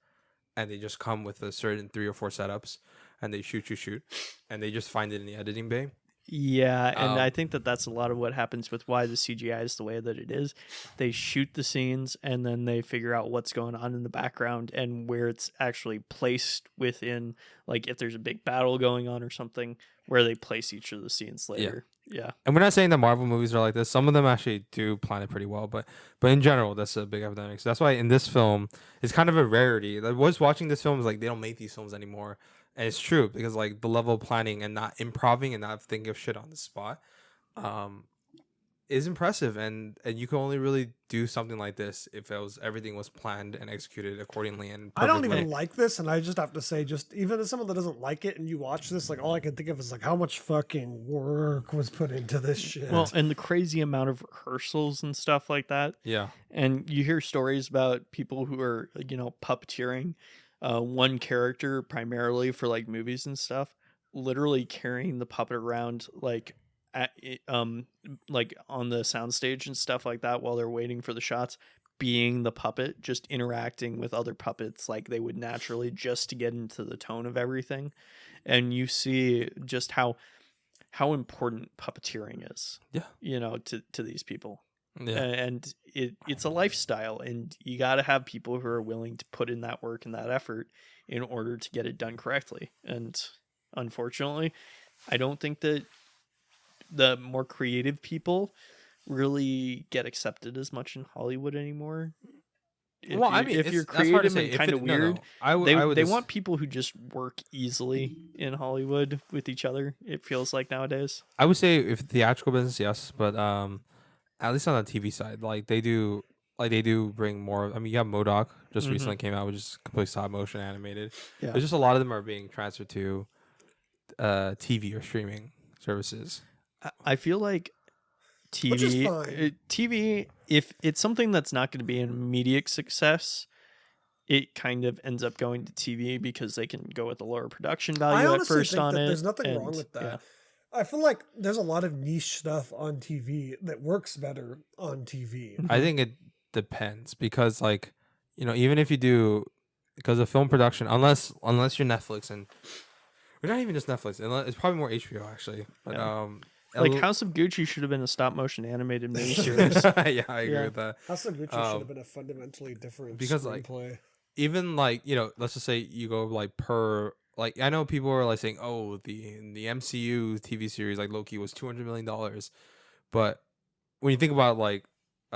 And they just come with a certain 3 or 4 setups. and they shoot, and they just find it in the editing bay. Yeah, and I think that's a lot of what happens with why the CGI is the way that it is. They shoot the scenes and then they figure out what's going on in the background and where it's actually placed within, like if there's a big battle going on or something, where they place each of the scenes later. Yeah. And we're not saying that Marvel movies are like this. Some of them actually do plan it pretty well, but in general, that's a big epidemic. So that's why in this film, it's kind of a rarity. I was watching this film, is like they don't make these films anymore. And it's true because like the level of planning and not improving and not thinking of shit on the spot is impressive. And you can only really do something like this if everything was planned and executed accordingly. And I don't even like this, and I just have to say, just even as someone that doesn't like it and you watch this, like all I can think of is like how much fucking work was put into this shit. Well, and the crazy amount of rehearsals and stuff like that. Yeah. And you hear stories about people who are, puppeteering one character primarily for like movies and stuff, literally carrying the puppet around like on the soundstage and stuff like that while they're waiting for the shots, being the puppet, just interacting with other puppets like they would naturally, just to get into the tone of everything. And you see just how important puppeteering is, to these people. Yeah. And it's a lifestyle, and you got to have people who are willing to put in that work and that effort in order to get it done correctly. And unfortunately, I don't think that the more creative people really get accepted as much in Hollywood anymore. If you're creative and kind of weird, they want people who just work easily in Hollywood with each other. It feels like nowadays. I would say if theatrical business, yes, but at least on the TV side, they do bring more. I mean, you have MODOK just recently came out, which is completely stop motion animated. Yeah. There's just a lot of them are being transferred to TV or streaming services. I feel like TV, if it's something that's not going to be an immediate success, it kind of ends up going to TV because they can go with a lower production value at first on it. There's nothing wrong with that. Yeah. I feel like there's a lot of niche stuff on TV that works better on TV. I think it depends because, even if you do, because of film production, unless you're Netflix, and we're not even just Netflix, it's probably more HBO actually. But House of Gucci should have been a stop motion animated miniseries. Yeah, I agree with that. House of Gucci should have been a fundamentally different because screenplay. Even let's just say you go per. I know people are saying, oh, the MCU TV series like Loki was $200 million, but when you think about the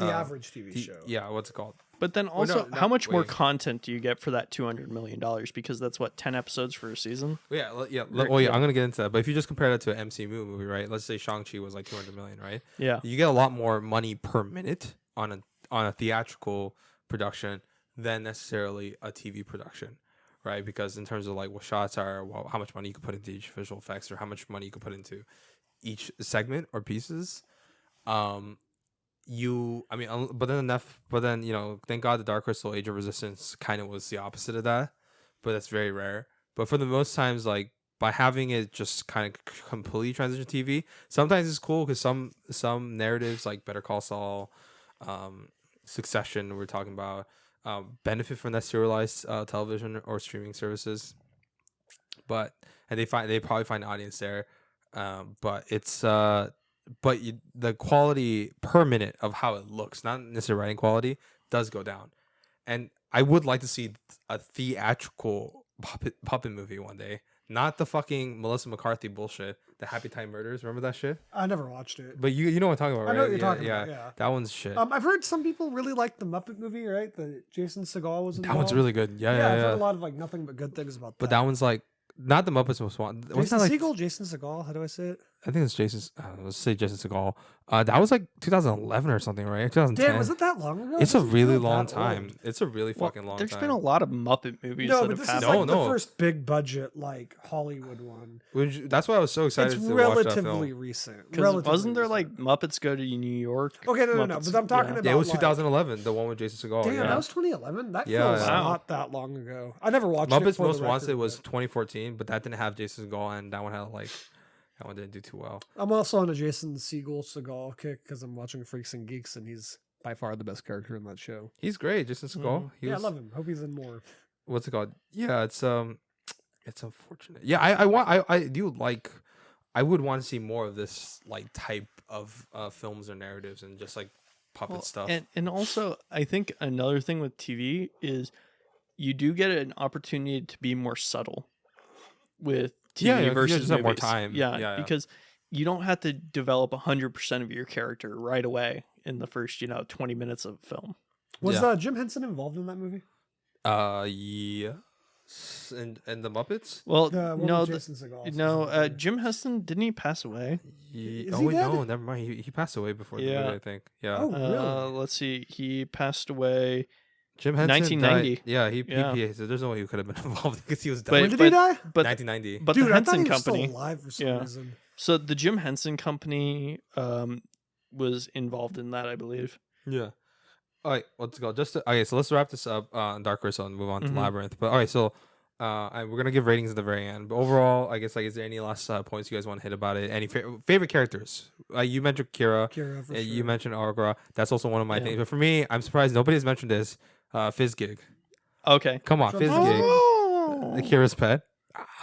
average TV show, what's it called? But then also, how much more content do you get for that $200 million? Because that's 10 episodes for a season. Well, yeah. I'm gonna get into that. But if you just compare that to an MCU movie, right? Let's say Shang-Chi was like $200 million, right? Yeah. You get a lot more money per minute on a theatrical production than necessarily a TV production. Right, because in terms of what shots are, how much money you could put into each visual effects, or how much money you could put into each segment or pieces, but then thank God the Dark Crystal Age of Resistance kind of was the opposite of that, but that's very rare. But for the most times, by having it just kind of completely transition to TV, sometimes it's cool because some narratives like Better Call Saul, Succession, we're talking about. Benefit from that serialized television or streaming services, and they probably find an audience there, but it's the quality per minute of how it looks, not necessarily writing quality, does go down. And I would like to see a theatrical puppet movie one day, not the fucking Melissa McCarthy bullshit. The Happy Time Murders, remember that shit? I never watched it. But you know what I'm talking about, right? I know what you're talking about, yeah. That one's shit. I've heard some people really like the Muppet movie, right? The Jason Segel was involved. That one's really good. Yeah. I've heard a lot of nothing but good things about that. But that one's not the Muppets Most Wanted. Jason Segel? How do I say it? I think it's Jason. Let's say Jason Segel. That was 2011 or something, right? 2010. Damn, was it that long ago? It's a really long time. It's a really fucking long time. There's been a lot of Muppet movies that have happened. No, the first big budget Hollywood one. That's why I was so excited to watch that film. It's relatively recent. Wasn't there Muppets Go to New York? Okay, no. But I'm talking about. Yeah, it was 2011, the one with Jason Segel. Damn, that was 2011. That feels not that long ago. I never watched Muppets Most Wanted was 2014, but that didn't have Jason Segel, and that one had that one didn't do too well. I'm also on a Jason Segel kick because I'm watching Freaks and Geeks, and he's by far the best character in that show. He's great, Jason Segel. I love him. Hope he's in more. What's it called? Yeah, it's It's unfortunate. Yeah, I do like. I would want to see more of this like type of films or narratives and just like puppet stuff. And also, I think another thing with TV is you do get an opportunity to be more subtle with TV versus just movies. have more time. Yeah, because you don't have to develop 100% of your character right away in the first 20 minutes of film. Was Jim Henson involved in that movie? Yeah. And the Muppets? Well, no, Jason Segel, no. Jim Henson, didn't he pass away? No, never mind. He passed away before the movie, I think. Yeah. Oh, really? Let's see. He passed away. Jim Henson 1990. Died. Yeah, he so there's no way he could have been involved because he was When did he die? But 1990. But Dude, the Henson I thought he was Company still alive for some reason. So the Jim Henson Company was involved in that, I believe. Yeah. All right, let's go. So let's wrap this up on Dark Crystal and move on to Labyrinth. But all right, so we're gonna give ratings at the very end. But overall, I guess is there any last points you guys want to hit about it? Any favorite characters? You mentioned Kira. For You sure. mentioned Argra. That's also one of my things. But for me, I'm surprised nobody's mentioned this. Fizzgig. Okay. Come on, Fizzgig. The Kira's pet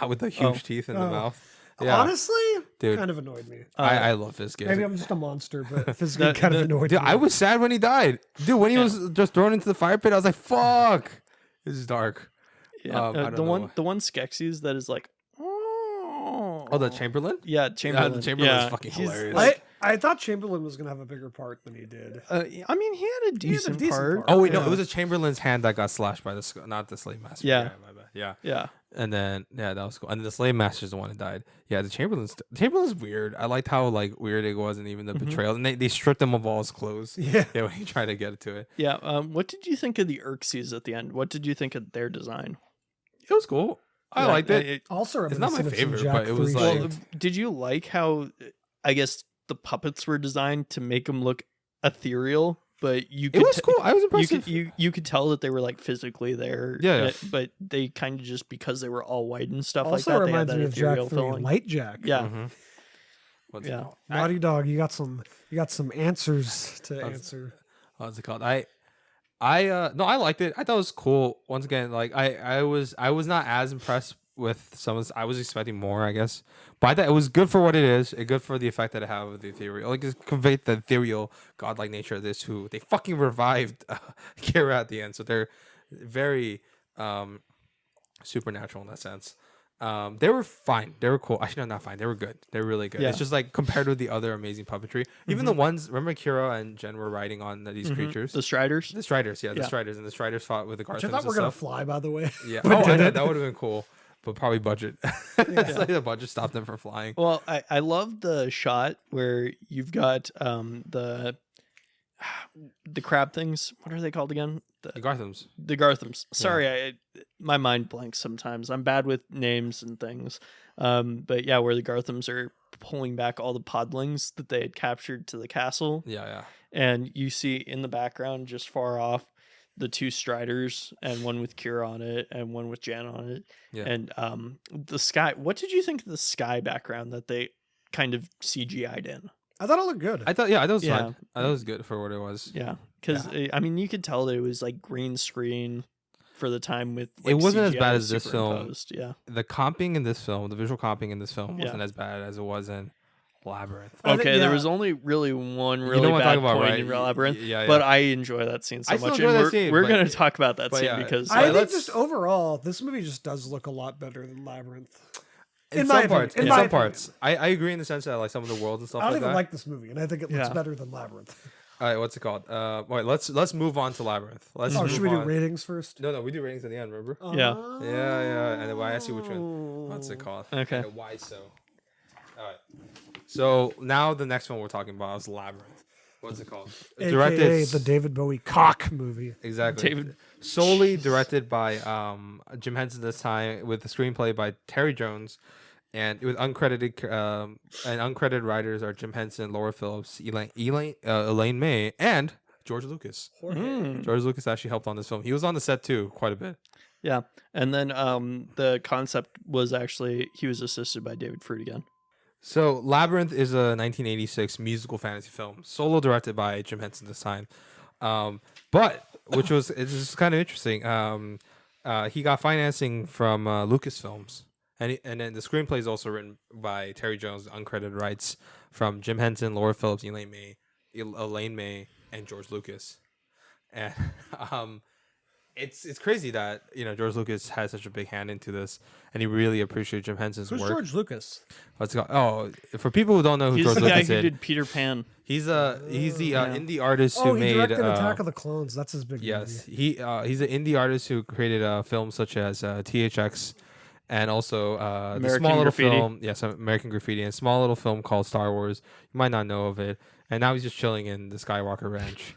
with the huge teeth in the mouth. Yeah. Honestly, dude, kind of annoyed me. I love Fizzgig. Maybe I'm just a monster, but Fizzgig kind of annoyed dude, me. I was sad when he died. Dude, when he was just thrown into the fire pit, I was like, fuck. This is dark. Yeah. The one Skeksis that is like, oh, the Chamberlain? Yeah, Chamberlain. The Chamberlain is fucking hilarious. I thought Chamberlain was gonna have a bigger part than he did. I mean, he had a decent part. Oh wait, no, it was a Chamberlain's hand that got slashed by the not the slave master. Yeah, my bad. Yeah. And then that was cool. And the slave master's the one that died. Yeah, the Chamberlain's weird. I liked how like weird it was, and even the betrayal. And they stripped him of all his clothes. Yeah, when he tried to get to it. Yeah. What did you think of the Xerxes at the end? What did you think of their design? It was cool. I liked it. Also, it's not my favorite, but it was like. Well, did you like how? I guess the puppets were designed to make them look ethereal, but you could it was cool. I was impressed. You could tell that they were like physically there. Yeah. But they kind of just because they were all white and stuff also like that. Reminds they had that me of ethereal Jack 3 feeling. Light Jack. Yeah. Yeah. Naughty Dog, you got some answers to answer. What's it called? No, I liked it. I thought it was cool. Once again, like I was not as impressed with some of this. I was expecting more, I guess. But I thought it was good for what it is. It's good for the effect that it had with the ethereal. Like, it conveyed the ethereal, godlike nature of this. Who they fucking revived Kira at the end, so they're very supernatural in that sense. They were fine. They were cool. Actually, no, not fine. They were good. They're really good. Yeah. It's just like compared with the other amazing puppetry. Even the ones. Remember, Kira and Jen were riding on these creatures. The Striders. The Striders, the Striders, and the Striders fought with the Garthams. Which I thought were gonna fly, by the way. Yeah. That would have been cool. But probably budget. It's like the budget stopped them from flying. Well, I love the shot where you've got the crab things. What are they called again? The Garthams. The Garthams. Sorry, my mind blanks sometimes. I'm bad with names and things. But yeah, where the Garthams are pulling back all the podlings that they had captured to the castle. Yeah. And you see in the background, just far off, the two Striders, and one with Kira on it and one with Jan on it. Yeah. And the sky. What did you think of the sky background that they kind of CGI'd in? I thought it looked good. I thought it was fine. I thought it was good for what it was. Yeah. Because, I mean, you could tell that it was like green screen for the time with like, it wasn't as CGI bad as this film. superimposed. Yeah. The comping in this film, the visual comping in this film wasn't as bad as it was in Labyrinth. Okay, there was only really one really bad point in Labyrinth, but I enjoy that scene so much, and we're going to talk about that scene because I think just overall, this movie just does look a lot better than Labyrinth. In some parts, I agree in the sense that like some of the worlds and stuff. I don't like even that. like this movie, and I think it looks better than Labyrinth. All right, what's it called? Wait, let's move on to Labyrinth. Should we do ratings first? No, we do ratings at the end. Remember? Yeah. And then why I see which one. What's it called? Okay. And why so? All right. So now the next one we're talking about is Labyrinth. What's it called? AKA the David Bowie cock movie. Exactly. Solely directed by Jim Henson this time, with the screenplay by Terry Jones, and with uncredited writers are Jim Henson, Laura Phillips, Elaine May, and George Lucas. George Lucas actually helped on this film. He was on the set too, quite a bit. Yeah, and then the concept was actually he was assisted by David Fruit again. So Labyrinth is a 1986 musical fantasy film, solo directed by Jim Henson this time, but it's kind of interesting. He got financing from Lucasfilms and then the screenplay is also written by Terry Jones, uncredited rights from Jim Henson, Laura Phillips, Elaine May, and George Lucas. And it's crazy that George Lucas has such a big hand into this, and he really appreciated Jim Henson's Who's work. George Lucas? Let's go. Oh, for people who don't know who He's George the Lucas guy who is, did Peter Pan. he's the indie artist who He made directed Attack of the Clones. That's his big yes. movie. He's an indie artist who created films such as THX, and also the small little Graffiti. film, American Graffiti, and a small little film called Star Wars. You might not know of it, and now he's just chilling in the Skywalker Ranch.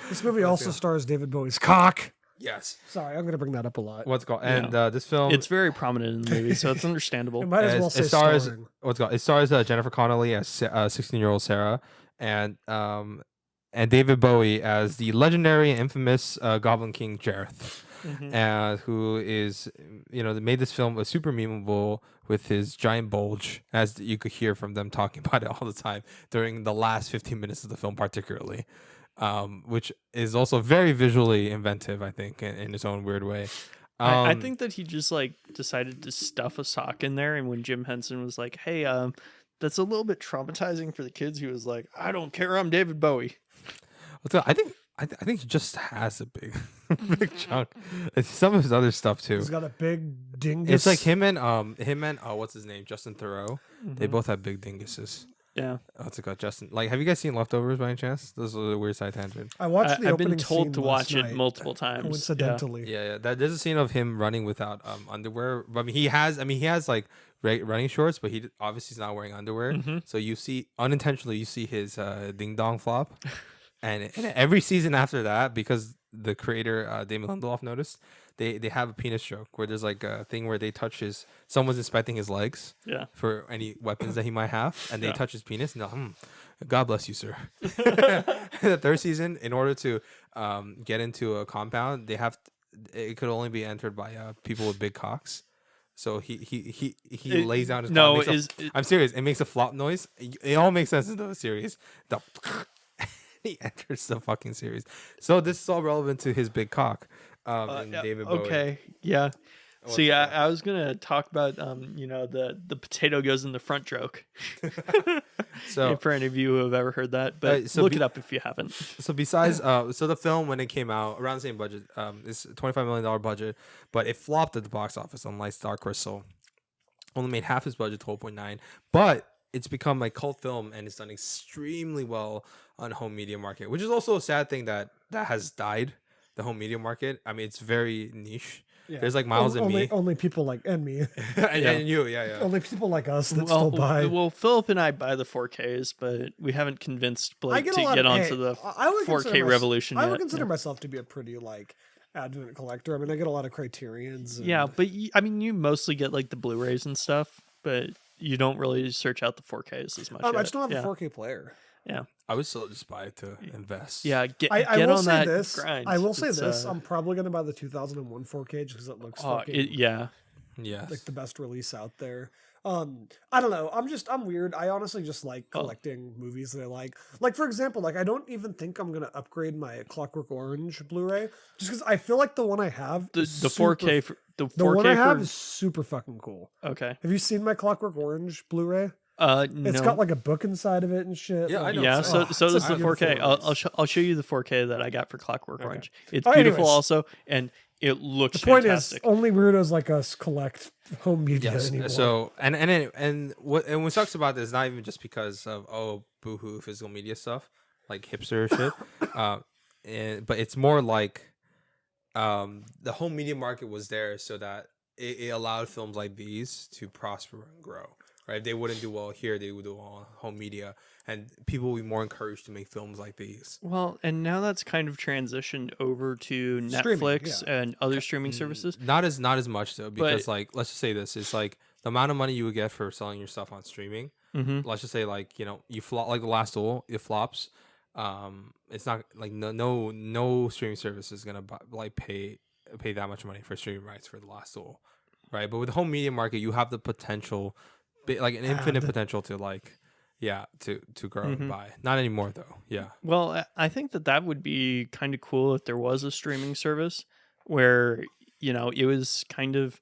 This movie also stars David Bowie's cock. Yes. Sorry, I'm going to bring that up a lot. What's it called? And this film, It's very prominent in the movie, so it's understandable. It might as well say it stars starring. It stars Jennifer Connelly as 16-year-old Sarah, and David Bowie as the legendary and infamous Goblin King Jareth. Who is, made this film super memeable with his giant bulge, as you could hear from them talking about it all the time during the last 15 minutes of the film, particularly, which is also very visually inventive, I think, in its own weird way. I think that he just decided to stuff a sock in there, and when Jim Henson was like, "Hey, that's a little bit traumatizing for the kids," he was like, "I don't care, I'm David Bowie." I think he just has a big chunk. It's some of his other stuff too. He's got a big dingus. It's like him and what's his name, Justin Theroux. They both have big dinguses. Yeah. What's it called, Justin? Have you guys seen Leftovers by any chance? This is a weird side tangent. I watched the I've opening been told scene to last watch it night, multiple times. coincidentally. Yeah. There's a scene of him running without underwear. But he has running shorts, but he obviously is not wearing underwear. So you see unintentionally his ding dong flop. And every season after that, because the creator Damon Lindelof noticed, they have a penis joke where there's a thing where they touch someone's inspecting his legs for any weapons that he might have, and they touch his penis. No, God bless you, sir. The third season, in order to get into a compound, it could only be entered by people with big cocks. So he lays down his cock. I'm serious. It makes a flop noise. It all makes sense in the series. He enters the fucking series. So this is all relevant to his big cock. David Bowie. Okay, yeah. See, I was gonna talk about the potato goes in the front joke. So for any of you who have ever heard that, but look it up if you haven't. So besides, so the film when it came out around the same budget, it's $25 million budget, but it flopped at the box office. Unlike Star Crystal, only made half his budget, 12.9, but it's become a cult film and it's done extremely well on home media market, which is also a sad thing that has died. The home media market. I mean, it's very niche. Yeah. There's Miles and me. Only people like me. and you, yeah. Only people like us that still buy. Well, Philip and I buy the 4Ks, but we haven't convinced Blake to get onto the 4K revolution yet. I would consider myself to be a pretty advent collector. I mean, I get a lot of Criterions. Yeah, but you mostly get the Blu-rays and stuff, but you don't really search out the 4Ks as much. I just don't have a 4K player. Yeah, I would still just buy it to invest. Yeah, get on that grind. I will say this: I'm probably going to buy the 2001 4K just because it looks fucking the best release out there. I don't know. I'm weird. I honestly just like collecting movies that I like. Like, for example, I don't even think I'm gonna upgrade my Clockwork Orange Blu-ray just because I feel like the one I have, the 4K, the one I have is super fucking cool. Okay. Have you seen my Clockwork Orange Blu-ray? No. It's got a book inside of it and shit. Yeah, I know. Yeah, so does the 4K. I'll show you the 4K that I got for Clockwork Orange. It's beautiful also, and it looks fantastic. The point is, only weirdos like us collect home media anymore. So and what sucks about this is not even just because of boohoo physical media stuff, hipster shit, but it's more the home media market was there so that it allowed films like these to prosper and grow. Right? If they wouldn't do well here, they would do well on home media, and people will be more encouraged to make films like these. Well, and now that's kind of transitioned over to Netflix and other streaming services. Not as much though, because let's just say this: it's the amount of money you would get for selling your stuff on streaming. Let's just say you flop The Last Duel, it flops. It's not no streaming service is gonna pay that much money for streaming rights for The Last Duel, right? But with the home media market, you have the potential. An infinite potential to to grow and buy. Not anymore though. Yeah. Well, I think that would be kind of cool if there was a streaming service where it was kind of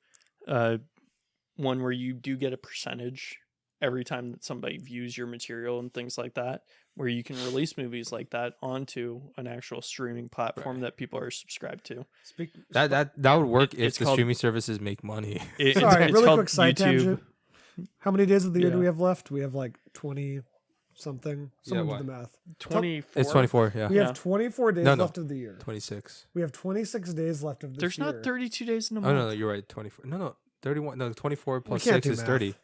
one where you do get a percentage every time that somebody views your material and things like that, where you can release movies like that onto an actual streaming platform that people are subscribed to. That would work if the streaming services make money. Sorry, really quick side tangent. How many days of the year do we have left? We have like 20 something. Someone do the math. 24. It's 24. Yeah. We have 24 days left of the year. 26. We have 26 days left of this There's year. not 32 days in a Oh month. no, you're right. 24. No, 31. No, 24 plus 6 is 30.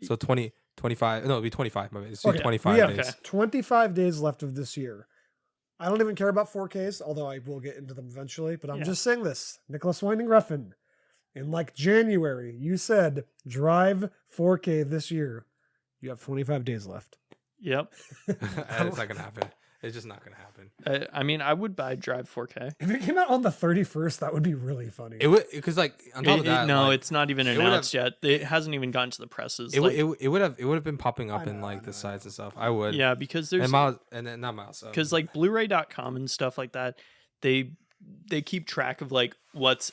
So 20, 25. No, it'll be 25. It's 25 we have days. 25 days left of this year. I don't even care about 4Ks, although I will get into them eventually. But I'm just saying this. Nicholas Winding Refn, in like January, you said drive 4K this year. You have 25 days left. Yep. It's not gonna happen. It's just not gonna happen. I mean, I would buy Drive 4K. If it came out on the 31st, that would be really funny. It would, because like on top of that, no, like, it's not even announced yet. It hasn't even gotten to the presses. It would have been popping up in like the sites and stuff. I would. Yeah, because there's and then not Miles. Because like Blu-ray.com and stuff like that, they keep track of like what's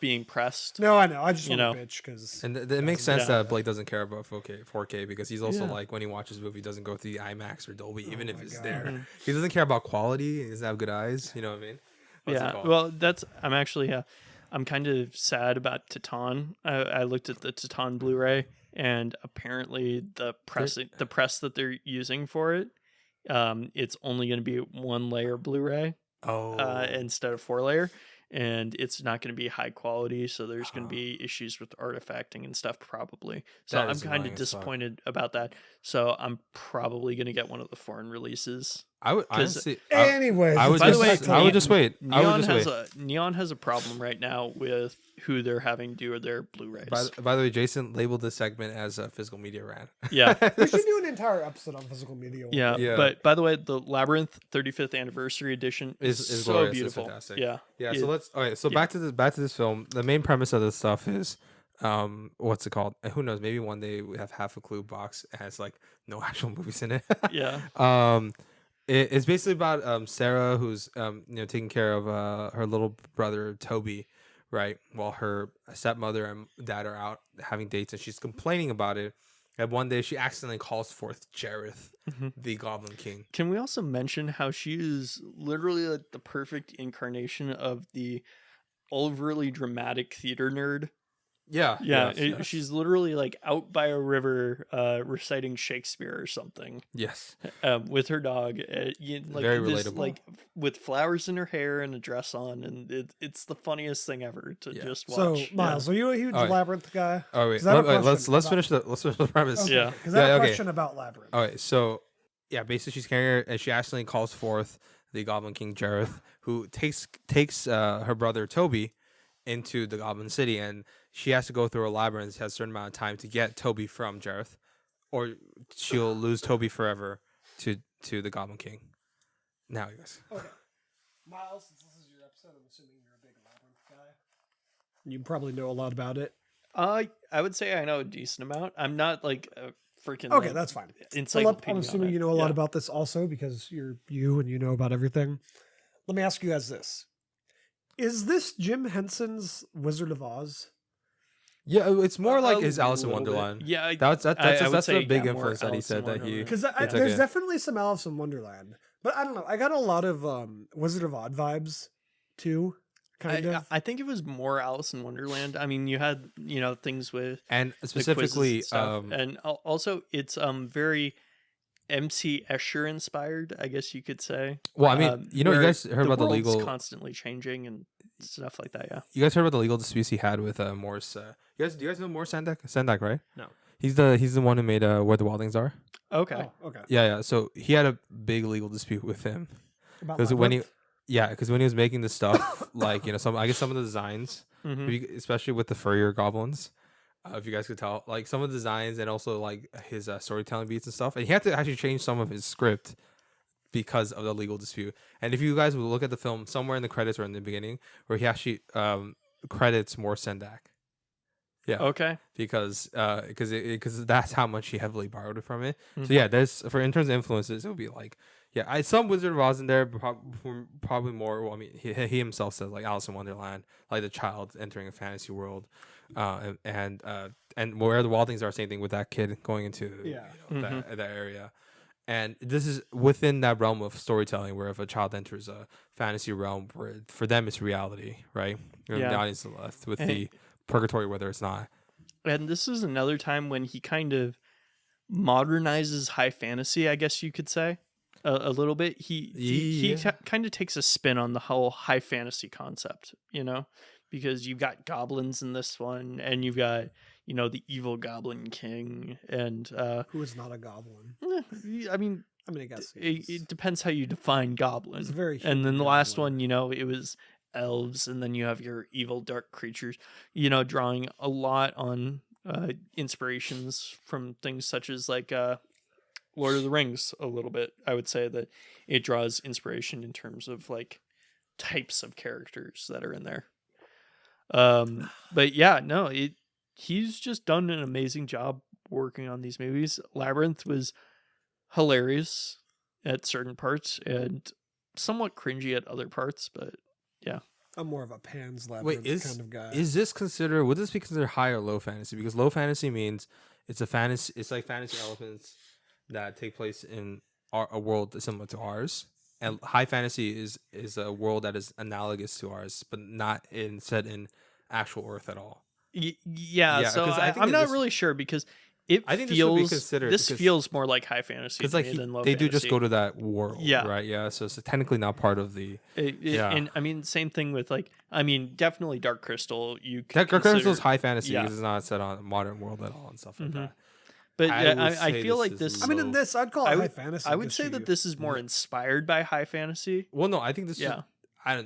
being pressed. No, I know. I just want to bitch because it makes sense that Blake doesn't care about 4K because he's also like when he watches a movie, he doesn't go through the IMAX or Dolby, even if it's there. He doesn't care about quality. He doesn't have good eyes. You know what I mean? Well, I'm kind of sad about Titan. I looked at the Titan Blu-ray, and apparently the press that they're using for it, it's only going to be 1-layer Blu-ray. Instead of 4-layer, and it's not going to be high quality, so there's going to be issues with artifacting and stuff probably. So I'm kind of disappointed about that. So I'm probably going to get one of the foreign releases. I would honestly. Anyways, I would just wait. Neon has a problem right now with who they're having do their Blu-rays. By the way, Jason labeled this segment as a physical media rant. Yeah, we should do an entire episode on physical media. Yeah. But by the way, the Labyrinth 35th anniversary edition is so glorious. beautiful. It's fantastic. Yeah. So let's. Okay. So back to this film. The main premise of this stuff is, what's it called? Who knows? Maybe one day we have Half a Clue box. It has like no actual movies in it. Yeah. It's basically about Sarah, who's taking care of her little brother Toby, right? While her stepmother and dad are out having dates, and she's complaining about it. And one day she accidentally calls forth Jareth, the Goblin King. Can we also mention how she is literally like the perfect incarnation of the overly dramatic theater nerd? Yeah. She's literally like out by a river reciting Shakespeare or something. Yes. With her dog. Very relatable. Like with flowers in her hair and a dress on, and it's the funniest thing ever to just watch. So Miles, are you a huge Labyrinth guy? Oh wait, let's finish the premise. Okay. Because I have a question about Labyrinth. All right, so basically she's carrying her, and she accidentally calls forth the Goblin King Jareth, who takes her brother Toby into the Goblin City, and she has to go through a labyrinth. Has a certain amount of time to get Toby from Jareth, or she'll lose Toby forever to the Goblin King. Now, you guys. Okay, Miles, since this is your episode, I'm assuming you're a big Labyrinth guy. You probably know a lot about it. I would say I know a decent amount. I'm not like a freaking. Okay, that's fine. Philip, I'm assuming you know a lot about this also because you're you and you know about everything. Let me ask you guys this. Is this Jim Henson's Wizard of Oz? Yeah, it's more like his Alice in Wonderland. Bit. Yeah, that's a big influence that he said that he. Because there's definitely some Alice in Wonderland, but I don't know. I got a lot of Wizard of Oz vibes too. Kind of. I think it was more Alice in Wonderland. I mean, you had things with and specifically and also it's very MC Escher inspired, I guess you could say. Well, I mean, you guys heard about the legal constantly changing and stuff like that. Yeah, you guys heard about the legal disputes he had with Morris. Do you guys know Morris Sendak, right? No, he's the one who made Where the Wildlings Are. Okay. Oh, okay. Yeah. So he had a big legal dispute with him because when he was making this stuff, like some of the designs, especially with the furrier goblins. If you guys could tell, like some of the designs and also like his storytelling beats and stuff, and he had to actually change some of his script because of the legal dispute. And if you guys would look at the film, somewhere in the credits or in the beginning, where he actually credits Morris Sendak. Yeah. Okay. Because that's how much he heavily borrowed it from it. So yeah, there's in terms of influences, it would be like some Wizard of Oz in there, but probably more. Well, I mean, he himself says like Alice in Wonderland, like the child entering a fantasy world. and where the wild things are, same thing with that kid going into that area. And this is within that realm of storytelling, where if a child enters a fantasy realm, where for them it's reality, right? And the audience is left with the purgatory, whether it's not. And this is another time when he kind of modernizes high fantasy, I guess you could say, a little bit. He kind of takes a spin on the whole high fantasy concept, because you've got goblins in this one, and you've got the evil Goblin King, and who is not a goblin. I mean, I guess it depends how you define goblin. It's very and then the last one, it was elves, and then you have your evil dark creatures, drawing a lot on inspirations from things such as like Lord of the Rings a little bit. I would say that it draws inspiration in terms of like types of characters that are in there. But yeah, no, he's just done an amazing job working on these movies. Labyrinth was hilarious at certain parts and somewhat cringy at other parts, but yeah. I'm more of a Pan's Labyrinth kind of guy. Would this be considered high or low fantasy? Because low fantasy means it's like fantasy elements that take place in a world similar to ours. And high fantasy is a world that is analogous to ours, but not set in actual Earth at all. Yeah, so I'm not really sure, because I think this feels more like high fantasy than low fantasy. They do just go to that world, right? Yeah, so it's technically not part of the. And I mean, same thing with definitely Dark Crystal. Dark Crystal is high fantasy because it's not set on a modern world at all and stuff like that. But I feel like this. I mean, in this, I'd call it high fantasy. I would say that this is more inspired by high fantasy. Well, no, I think this. Yeah. I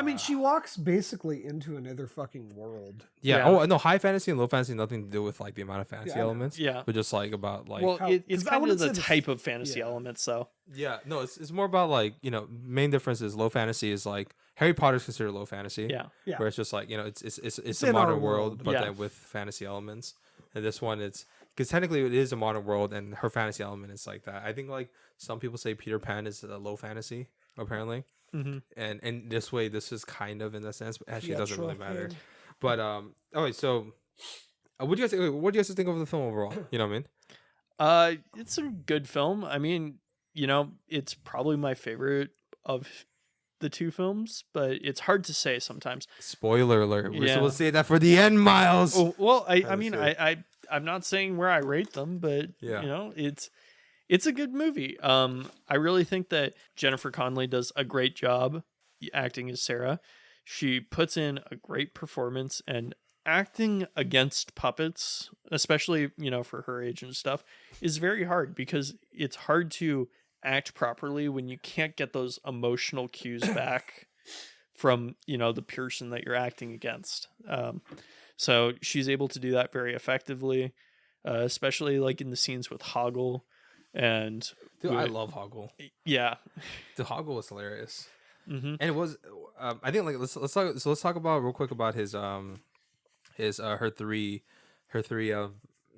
mean, she walks basically into another fucking world. Yeah. Oh no, high fantasy and low fantasy nothing to do with like the amount of fantasy elements. Yeah. But just like about like. Well, it's kind of the type of fantasy elements, though. Yeah. No, it's more about like main difference is low fantasy is like Harry Potter's considered low fantasy. Yeah. Yeah. Where it's just like it's a modern world, but then with fantasy elements. And this one because technically it is a modern world, and her fantasy element is like that. I think like some people say Peter Pan is a low fantasy apparently. Mm-hmm. And this way, this is kind of in that sense, but actually it doesn't really matter. But so what do you guys think of the film overall? You know what I mean? It's a good film. I mean, it's probably my favorite of the two films, but it's hard to say sometimes. Spoiler alert! We're supposed to say that for the end, Miles. Oh, well, I'm not saying where I rate them, but it's a good movie. I really think that Jennifer Connelly does a great job acting as Sarah. She puts in a great performance, and acting against puppets, especially, for her age and stuff, is very hard, because it's hard to act properly when you can't get those emotional cues back from, the person that you're acting against. So she's able to do that very effectively, especially like in the scenes with Hoggle. And dude, I love Hoggle. Yeah, the Hoggle was hilarious, and it was. I think like let's talk about real quick about his her three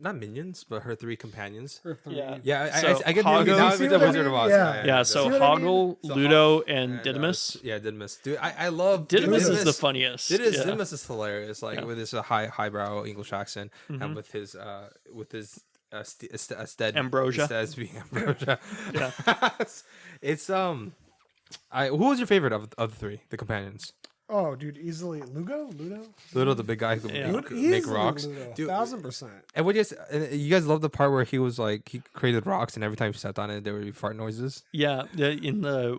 not minions, but her three companions. Yeah. So I get the Wizard of Oz. Yeah. So Hoggle, Ludo, and Didymus. Didymus. Dude, I love Didymus. Is the funniest. Didymus is hilarious. Like with his highbrow English accent, and with his Ambrosia. Ambrosia. Yeah. It's who was your favorite of the three, the companions? Oh, dude, easily Ludo, the big guy who make rocks. Dude, 1000%. And you guys love the part where he was like he created rocks, and every time he stepped on it, there would be fart noises. Yeah, in the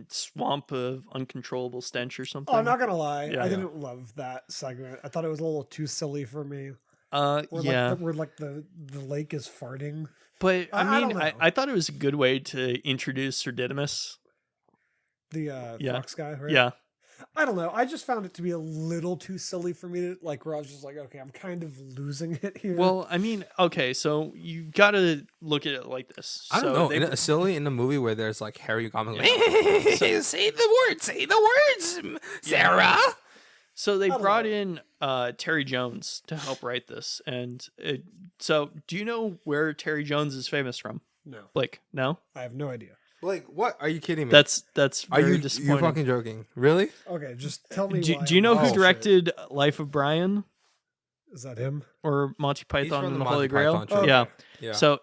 swamp of uncontrollable stench or something. Oh, I'm not gonna lie, I didn't love that segment. I thought it was a little too silly for me. Where the lake is farting. But I thought it was a good way to introduce Sir Didymus. The fox guy, right? Yeah. I don't know. I just found it to be a little too silly for me to where I was just like, okay, I'm kind of losing it here. Well, I mean, okay, so you got to look at it like this. I don't know. Silly in the movie where there's like Harry Goblin, say the words, Sarah. So they brought in Terry Jones to help write this, and so do you know where Terry Jones is famous from? No, Blake. No, I have no idea. Like, what? Are you kidding me? That's very disappointing. You're fucking joking. Really? Okay, just tell me. Do you know who directed Life of Brian? Is that him? Or Monty Python from and the the Monty Holy Grail? Python trilogy. Yeah. Yeah. So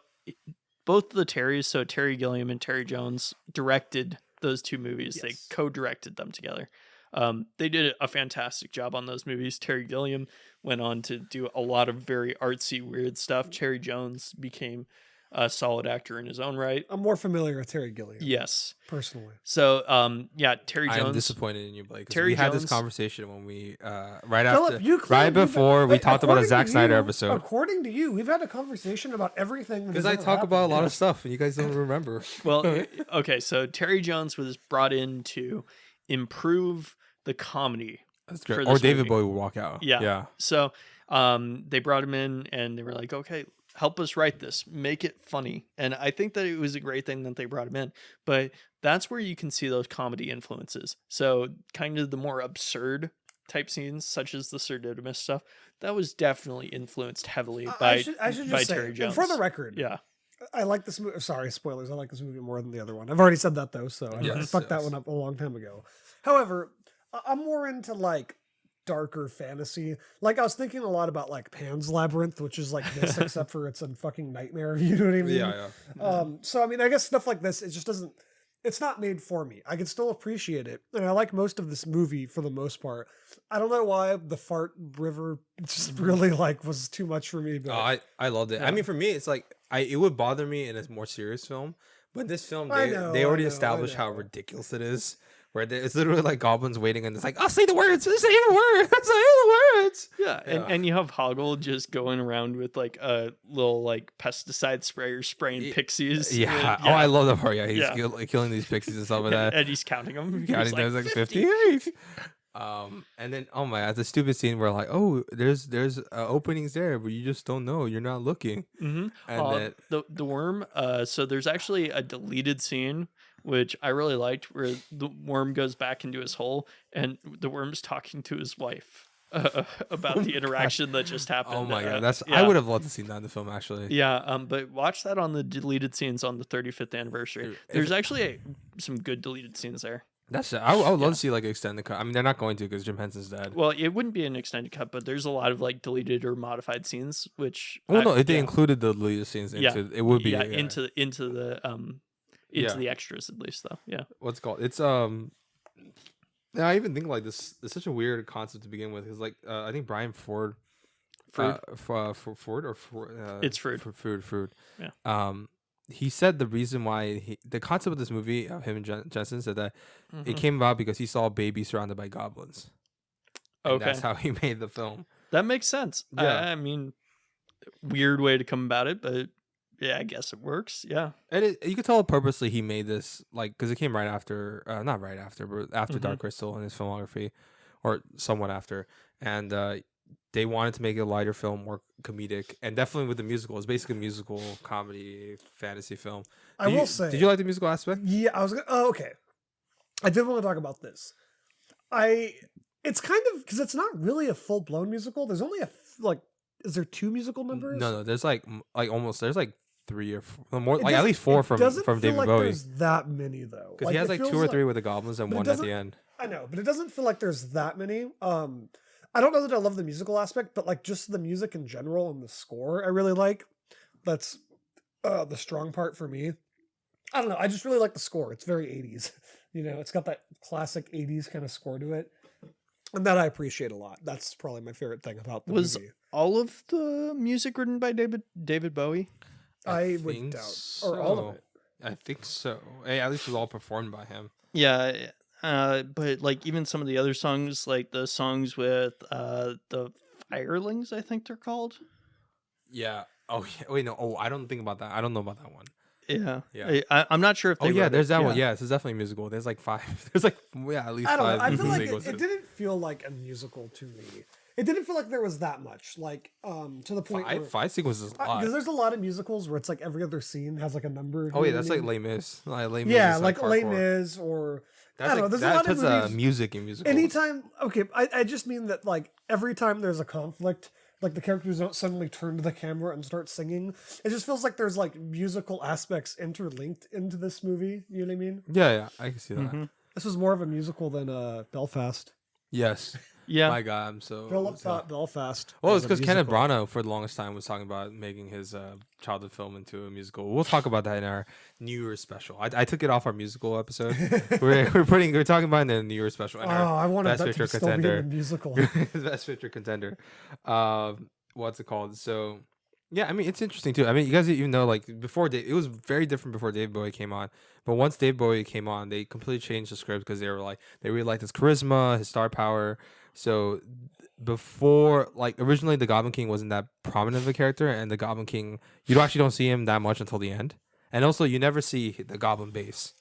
both the Terrys, so Terry Gilliam and Terry Jones, directed those two movies. Yes. They co-directed them together. They did a fantastic job on those movies. Terry Gilliam went on to do a lot of very artsy, weird stuff. Terry Jones became a solid actor in his own right. I'm more familiar with Terry Gilliam. Yes. Personally. So, Terry Jones. I'm disappointed in you, Blake. Terry We had Jones- this conversation when we Philip, right before we talked about a according Zack to Snyder you- episode. According to you, we've had a conversation about everything. Because I talk about a lot of stuff and you guys don't remember. Well, okay, so Terry Jones was brought in to improve the comedy. That's for great. this Or David movie. Bowie would walk out. Yeah. So they brought him in and they were like, okay, help us write this, make it funny. And I think that it was a great thing that they brought him in. But that's where you can see those comedy influences. So kind of the more absurd type scenes, such as the Sir Didymus stuff, that was definitely influenced heavily by I should by just say, Terry and Jones. for the record, Yeah. I like this movie. Sorry, spoilers. I like this movie more than the other one. I've already said that though, so I Yes, fucked that yes. one up a long time ago. However, I'm more into like darker fantasy. Like I was thinking a lot about like Pan's Labyrinth, which is like this, except for it's a fucking nightmare. You know what I mean? Yeah. So I mean, I guess stuff like this, it just doesn't. It's not made for me. I can still appreciate it, and I like most of this movie for the most part. I don't know why the fart river just really like was too much for me. But I loved it. Yeah. I mean, for me, it's like it would bother me in a more serious film, but this film I they know, already I know, established I how know. ridiculous it is. Where it's literally like goblins waiting, and it's like, I'll say the words, say the words, say the words. Yeah, Yeah. and you have Hoggle just going around with like a little like pesticide sprayer spraying pixies. Yeah. Oh, I love that part. Yeah, he's Yeah. killing these pixies and stuff like that. And he's counting them. Counting those like 58. And then oh my god, the stupid scene where like, oh, there's openings there, but you just don't know. You're not looking. Mm-hmm. And then The worm. So there's actually a deleted scene which I really liked, where the worm goes back into his hole, and the worm's talking to his wife about the interaction that just happened. oh my god, yeah. I would have loved to see that in the film actually. Yeah, but watch that on the deleted scenes on the 35th anniversary. There's actually some good deleted scenes there. That's it. I would love to see like extended cut. I mean, they're not going to because Jim Henson's dead. Well, it wouldn't be an extended cut, but there's a lot of like deleted or modified scenes, which Well, no, if they included the deleted scenes into it would be into the extras at least though. Yeah. What's it called? It's yeah, I even think like this. It's such a weird concept to begin with. Because like I think Brian Ford, Frood? Ford or Ford, It's Frood. Frood. Yeah. He said the reason why the concept of this movie, him and Jensen said that it came about because he saw a baby surrounded by goblins. And Okay. that's how he made the film. That makes sense. Yeah. I mean, weird way to come about it, but yeah, I guess it works. Yeah. And you could tell purposely he made this like because it came right after, not right after, but after Dark Crystal in his filmography, or somewhat after, and they wanted to make it a lighter film, more comedic, and definitely with the musical, it's basically a musical comedy fantasy film. I will say, did you like the musical aspect? Yeah, I was gonna. Oh, okay. I did want to talk about this. It's kind of because it's not really a full blown musical. There's only is there 2 musical numbers? No, there's like almost there's like 3 or 4 more, It like at doesn't- least 4 it from doesn't feel David like Bowie. There's that many though. Because he has it like 2 feels or 3 with the goblins and but it 1 at doesn't- the end. I know, but it doesn't feel like there's that many. I don't know that I love the musical aspect, but like just the music in general and the score, I really like. That's the strong part for me. I don't know. I just really like the score. It's very 80s. You know, it's got that classic 80s kind of score to it. And that I appreciate a lot. That's probably my favorite thing about the Was movie. all of the music written by David Bowie? I would think doubt. Or all of so. it. I think so. At least it was all performed by him. Yeah. But like even some of the other songs, like the songs with the Firelings, I think they're called. Yeah. Oh, yeah. Wait, no. Oh, I don't think about that. I don't know about that one. Yeah. Yeah. I'm not sure if they Oh, yeah. wrote There's it. that Yeah. one. Yeah, it's definitely musical. There's like 5. There's like, at least I don't 5 know. I feel like musicals. it didn't feel like a musical to me. It didn't feel like there was that much. Like, to the point where... 5 sequences is a lot. Because there's a lot of musicals where it's like every other scene has like a number. Oh, you yeah. know That's what I like mean? Les Mis. Les Mis Yeah, is like Les hardcore. Mis or... That's I don't know. like, There's a that lot of puts movies... music in musicals. Anytime... Okay, I just mean that like every time there's a conflict... Like the characters don't suddenly turn to the camera and start singing. It just feels like there's like musical aspects interlinked into this movie. You know what I mean? Yeah, I can see that. This was more of a musical than Belfast. Yes. Yeah. My God, I'm so. Philip thought Belfast. Well, was it's a because Kenneth musical. Branagh for the longest time was talking about making his childhood film into a musical. We'll talk about that in our New Year's special. I took it off our musical episode. We're talking about it in the New Year's special. Oh, I wanted Best that Picture to still be in contender. the musical. Best Picture contender. What's it called? So, yeah, I mean, it's interesting too. I mean, you guys even know, like, before it was very different before David Bowie came on. But once David Bowie came on, they completely changed the script because they were like, they really liked his charisma, his star power. So before, like, originally the Goblin King wasn't that prominent of a character, and the Goblin King, you actually don't see him that much until the end. And also, you never see the Goblin base.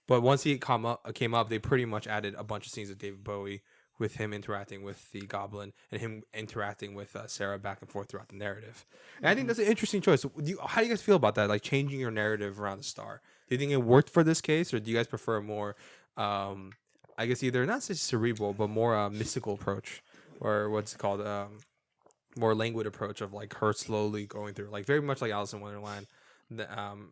But once he came up, they pretty much added a bunch of scenes of David Bowie with him interacting with the Goblin and him interacting with Sarah back and forth throughout the narrative. And I think that's an interesting choice. How do you guys feel about that? Like changing your narrative around the star. Do you think it worked for this case, or do you guys prefer a more, I guess either not such cerebral, but more mystical approach, or what's it called, more languid approach of like her slowly going through, like very much like Alice in Wonderland.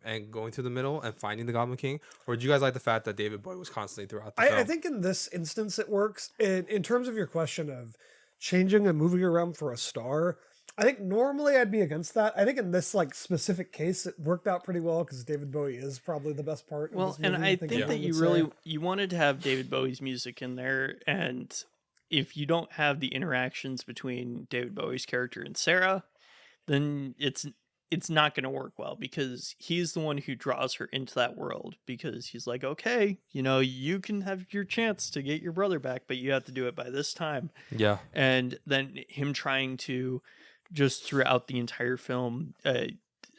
And going through the middle and finding the Goblin King, or do you guys like the fact that David Bowie was constantly throughout the film? I think in this instance it works. In terms of your question of changing a movie around for a star, I think normally I'd be against that. I think in this like specific case it worked out pretty well because David Bowie is probably the best part. Well, of this movie, and I think that you wanted to have David Bowie's music in there, and if you don't have the interactions between David Bowie's character and Sarah, then it's not going to work well because he's the one who draws her into that world because he's like, okay, you can have your chance to get your brother back, but you have to do it by this time. Yeah. And then him trying to just throughout the entire film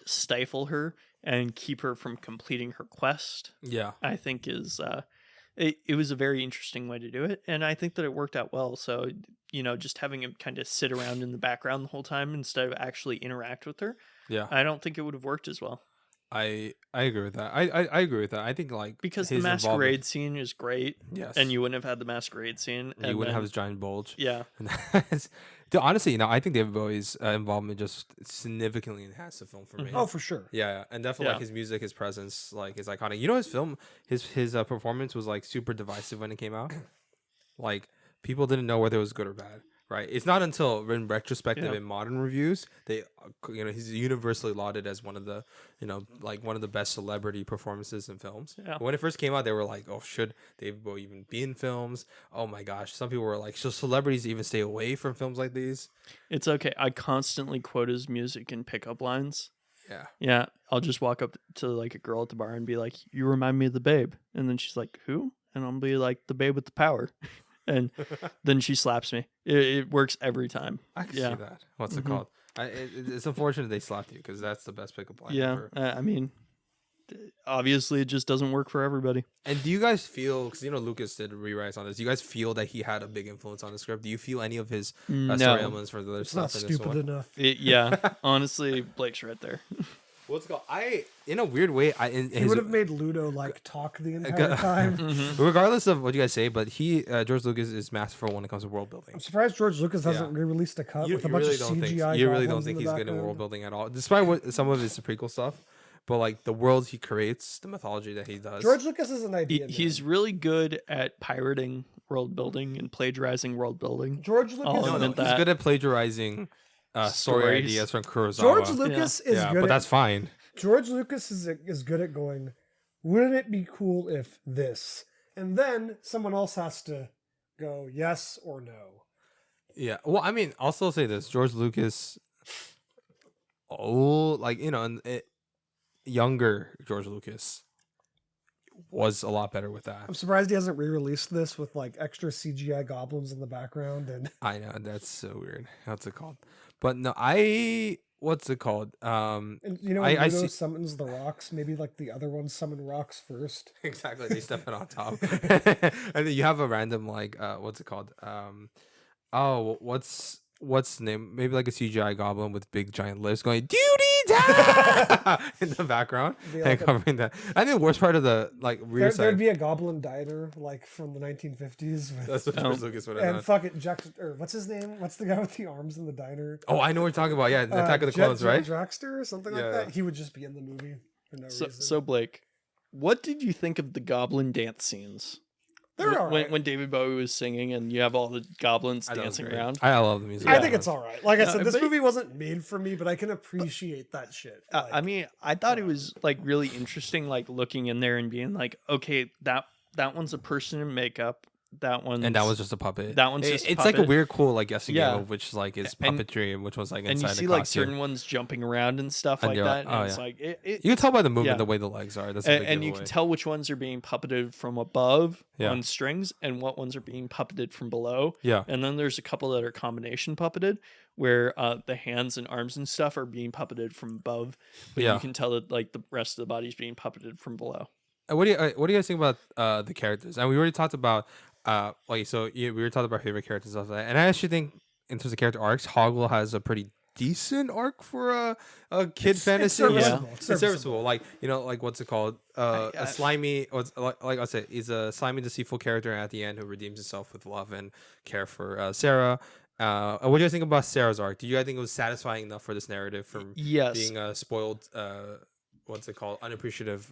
stifle her and keep her from completing her quest. Yeah. I think is it was a very interesting way to do it. And I think that it worked out well. So, just having him kind of sit around in the background the whole time instead of actually interact with her. Yeah, I don't think it would have worked as well. I agree with that. I agree with that. I think like because the masquerade scene is great. Yes, and you wouldn't have had the masquerade scene. And you wouldn't have his giant bulge. Yeah. Honestly, I think David Bowie's involvement just significantly enhanced the film for me. Oh, for sure. Yeah, and definitely like his music, his presence, like is iconic. His performance was like super divisive when it came out. Like people didn't know whether it was good or bad. Right. It's not until in retrospective in modern reviews they, he's universally lauded as one of the, one of the best celebrity performances in films. Yeah. When it first came out, they were like, "Oh, should David Bowie even be in films?" Oh my gosh. Some people were like, "Should celebrities even stay away from films like these?" It's okay. I constantly quote his music in pickup lines. Yeah. Yeah. I'll just walk up to like a girl at the bar and be like, "You remind me of the Babe," and then she's like, "Who?" And I'll be like, "The Babe with the power." And then she slaps me. It works every time. I can see that. What's it called? It's unfortunate they slapped you because that's the best pickup line ever. I mean, obviously it just doesn't work for everybody. And do you guys feel, because Lucas did rewrites on this, do you guys feel that he had a big influence on the script? Do you feel any of his story elements for the other stuff? It's not stupid enough. Honestly, Blake's right there. What's it called? In a weird way, he would have made Ludo talk the entire time. Regardless of what you guys say, but George Lucas is masterful when it comes to world building. I'm surprised George Lucas hasn't re-released a cut with a bunch of CGI. You really don't think he's good in world building at all, despite what some of his prequel stuff. But like the worlds he creates, the mythology that he does. George Lucas is an idea. He's really good at pirating world building and plagiarizing world building. George Lucas, he's good at plagiarizing story ideas from Kurosawa. George Lucas is good, but that's fine. George Lucas is good at going, wouldn't it be cool if this? And then someone else has to go yes or no. Yeah. Well, I mean, I'll still say this. George Lucas, younger George Lucas was a lot better with that. I'm surprised he hasn't re-released this with like extra CGI goblins in the background. And I know, that's so weird. What's it called? But no, what's it called? And when Ludo summons the rocks, maybe like the other ones summon rocks first. Exactly, they step it on top, and then you have a random like what's it called? What's the name? Maybe like a CGI goblin with big giant lips going duty da in the background and covering that. I think the worst part of the like rear side. There'd be a goblin diner like from the 1950s. That's what George Lucas would have done. And fuck it, what's his name? What's the guy with the arms in the diner? Oh, I know what you're talking about. Yeah, Attack of the Clones, right? Draxter or something like that. He would just be in the movie for no reason. So Blake, what did you think of the goblin dance scenes? when David Bowie was singing and you have all the goblins dancing around. I love the music. I think it's all right. Like I said, this movie wasn't made for me, but I can appreciate that shit. Like, I mean, I thought it was like really interesting, like looking in there and being like, okay, that one's a person in makeup. That one was just a puppet. That one's just it's puppet. like a weird cool like guessing game of which like is puppetry and which was like inside and you see the like costume. certain ones jumping around and stuff like that. And it's like you can tell by the movement the way the legs are. That's a big and you can tell which ones are being puppeted from above on strings and what ones are being puppeted from below. Yeah, and then there's a couple that are combination puppeted where the hands and arms and stuff are being puppeted from above, but you can tell that like the rest of the body is being puppeted from below. What do you guys think about the characters? And we already talked about we were talking about favorite characters and stuff like that. And I actually think in terms of character arcs, Hoggle has a pretty decent arc for a kid fantasy. It's serviceable. Like like what's it called? A slimy, like I said, he's a slimy, deceitful character at the end who redeems himself with love and care for Sarah. What do you guys think about Sarah's arc? Do you guys think it was satisfying enough for this narrative from being a spoiled what's it called, unappreciative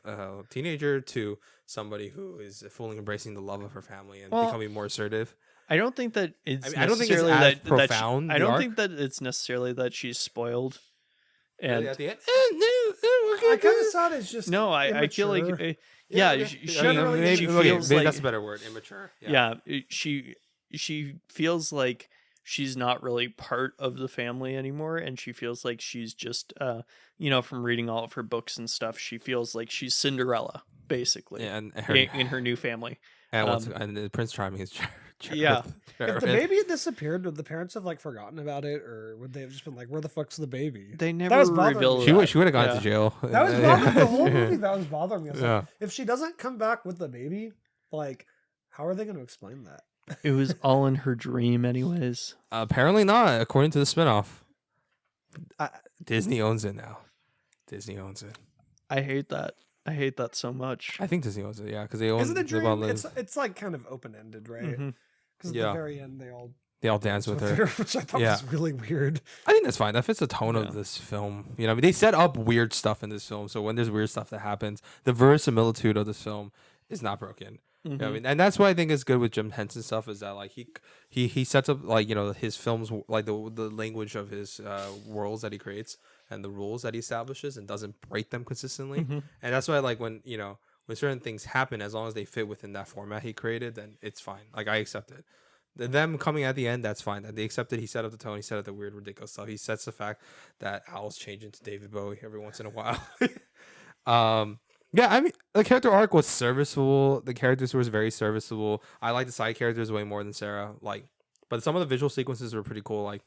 teenager to somebody who is fully embracing the love of her family and becoming more assertive? I don't think that it's I don't think it's as profound. I don't think that it's necessarily that she's spoiled. And really at the end, I kind of saw it as just I feel like she feels like that's a better word, immature. She feels like she's not really part of the family anymore, and she feels like she's just from reading all of her books and stuff, she feels like she's Cinderella basically in her new family. And Prince Charming is if the baby had disappeared, would the parents have like forgotten about it, or would they have just been like, where the fuck's the baby? They never revealed that. She would have gone to jail. That was bothering the whole movie. That was bothering me. I was like, if she doesn't come back with the baby, like how are they going to explain that? It was all in her dream anyways. Apparently not, according to the spinoff. Disney owns it now. Disney owns it. I hate that. I hate that so much. I think Disney owns it, because they own. Is it a dream? It's like kind of open ended, right? Because at the very end, they all dance with her, which I thought was really weird. I think that's fine. That fits the tone of this film. They set up weird stuff in this film, so when there's weird stuff that happens, the verisimilitude of this film is not broken. And that's why I think it's good with Jim Henson stuff is that like he sets up like his films like the language of his worlds that he creates and the rules that he establishes and doesn't break them consistently. And that's why like when certain things happen, as long as they fit within that format he created, then it's fine. Like I accept it. Them coming at the end, that's fine. That they accepted. He set up the tone. He set up the weird, ridiculous stuff. He sets the fact that Owl's change into David Bowie every once in a while. Yeah, I mean, the character arc was serviceable. The characters was very serviceable. I like the side characters way more than Sarah. But some of the visual sequences were pretty cool. Like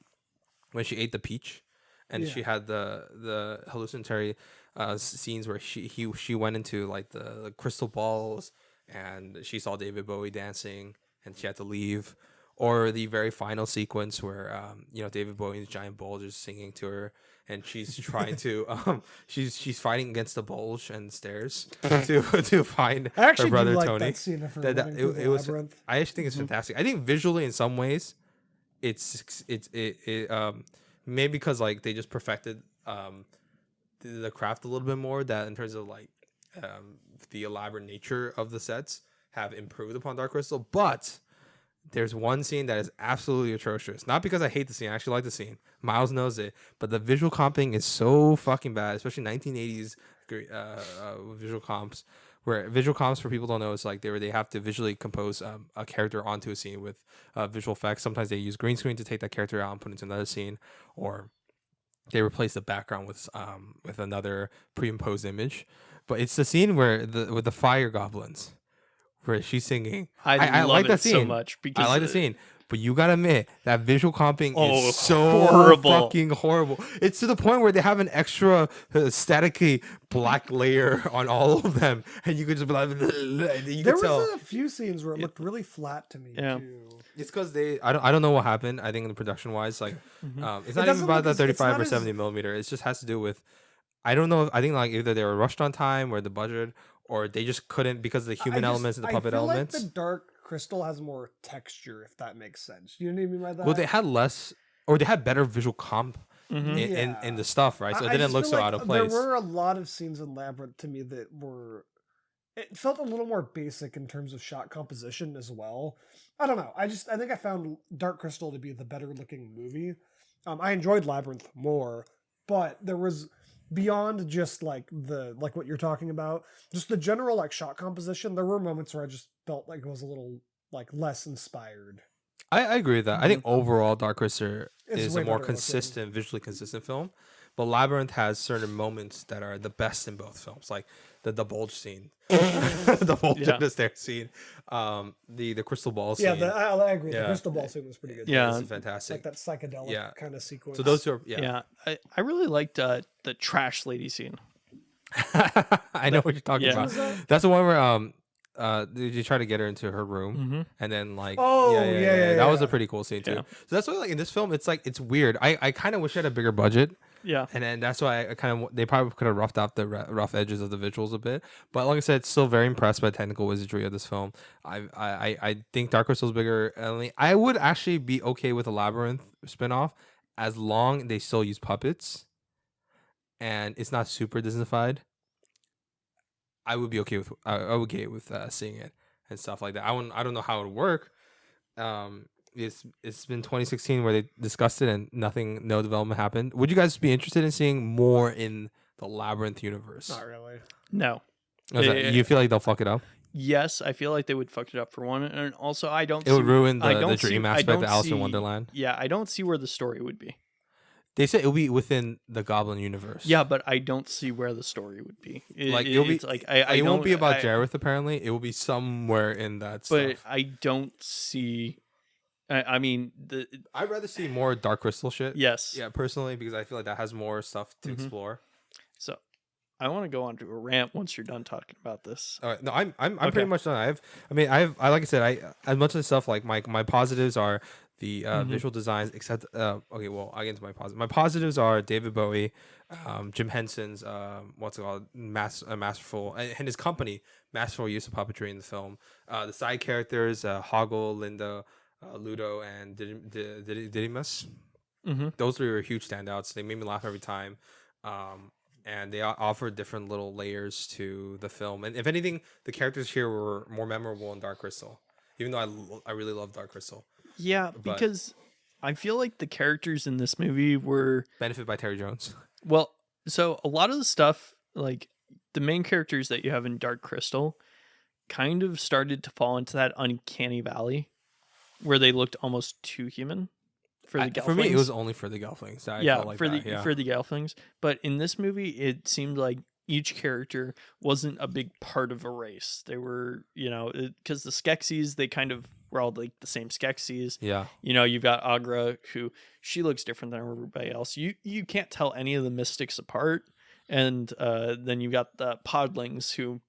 when she ate the peach, and she had the hallucinatory scenes where she went into like the crystal balls, and she saw David Bowie dancing, and she had to leave. Or the very final sequence where David Bowie's giant bulge is singing to her, and she's trying to she's fighting against the bulge and stairs to find her brother Tony. That scene of her it was. Labyrinth. I actually think it's fantastic. I think visually in some ways, it's maybe because like they just perfected the craft a little bit more. That in terms of like the elaborate nature of the sets have improved upon Dark Crystal, but there's one scene that is absolutely atrocious. Not because I hate the scene. I actually like the scene. Miles knows it. But the visual comping is so fucking bad, especially 1980s visual comps. Where visual comps, for people don't know, is like they have to visually compose a character onto a scene with visual effects. Sometimes they use green screen to take that character out and put it into another scene. Or they replace the background with another pre-imposed image. But it's the scene with the fire goblins. Where she's singing. I like that scene so much because I like the scene, but you gotta admit that visual comping is so fucking horrible. It's to the point where they have an extra staticky black layer on all of them, and you could just be like, there was a few scenes where it looked really flat to me too. It's because I don't know what happened. I think in the production wise, like it's not even about the 35 or 70 millimeter. It just has to do with I don't know. I think like either they were rushed on time or the budget. Or they just couldn't because of the human elements and the puppet elements. Like the Dark Crystal has more texture, if that makes sense. You know what I mean by that? Well, they had less, or they had better visual comp in the stuff, right? So it didn't look so out of place. There were a lot of scenes in Labyrinth to me that were it felt a little more basic in terms of shot composition as well. I don't know. I think I found Dark Crystal to be the better looking movie. I enjoyed Labyrinth more, but there was beyond just like what you're talking about, just the general like shot composition. There were moments where I just felt like it was a little like less inspired. I agree with that. I think overall Dark Crystal is a more better consistent, visually consistent film. But Labyrinth has certain moments that are the best in both films, like the bulge scene, the bulge in the stairs scene, the crystal ball scene. Yeah, I agree. The crystal ball scene was pretty good. Yeah, it's fantastic. Like that psychedelic kind of sequence. So those are I really liked the trash lady scene. I know what you're talking about. That's the one where you try to get her into her room, and then like that was a pretty cool scene too. So that's why like in this film, it's like it's weird. I kind of wish I had a bigger budget. Yeah, and then that's why I kind of they probably could have roughed out the rough edges of the visuals a bit. But like I said, still very impressed by the technical wizardry of this film. I think Dark Crystal's bigger. I would actually be okay with a Labyrinth spinoff as long they still use puppets, and it's not super Disneyfied. I would be okay with seeing it and stuff like that. I don't know how it would work. It's been 2016 where they discussed it and no development happened. Would you guys be interested in seeing more in the Labyrinth universe? Not really. No. You feel like they'll fuck it up? Yes, I feel like they would fuck it up for one, and also I don't. It would ruin the dream aspect of Alice in Wonderland. Yeah, I don't see where the story would be. They said it'll be within the Goblin universe. Yeah, but I don't see where the story would be. It won't be about Jareth. Apparently, it will be somewhere in that stuff. But I don't see. I mean, I'd rather see more Dark Crystal shit. Yes. Yeah, personally, because I feel like that has more stuff to explore. So, I want to go on to a rant once you're done talking about this. All right. No, I'm pretty much done. Like I said, as much of the stuff like my positives are the visual designs, except okay, well, I'll get into my positives. My positives are David Bowie, Jim Henson's what's it called, masterful, and his company masterful use of puppetry in the film. The side characters, Hoggle, Linda, Ludo, and Didymus. Those three were huge standouts. They made me laugh every time. And they offered different little layers to the film. And if anything, the characters here were more memorable in Dark Crystal, even though I really love Dark Crystal. Yeah, because I feel like the characters in this movie were benefited by Terry Jones. Well, so a lot of the stuff, like the main characters that you have in Dark Crystal, kind of started to fall into that uncanny valley where they looked almost too human. For the Gelflings. For me, it was only for the Gelflings. For the Gelflings. But in this movie, it seemed like each character wasn't a big part of a race. They were, because the Skeksis, they kind of were all like the same Skeksis. Yeah. You've got Agra, who she looks different than everybody else. You can't tell any of the mystics apart. And then you've got the Podlings, who,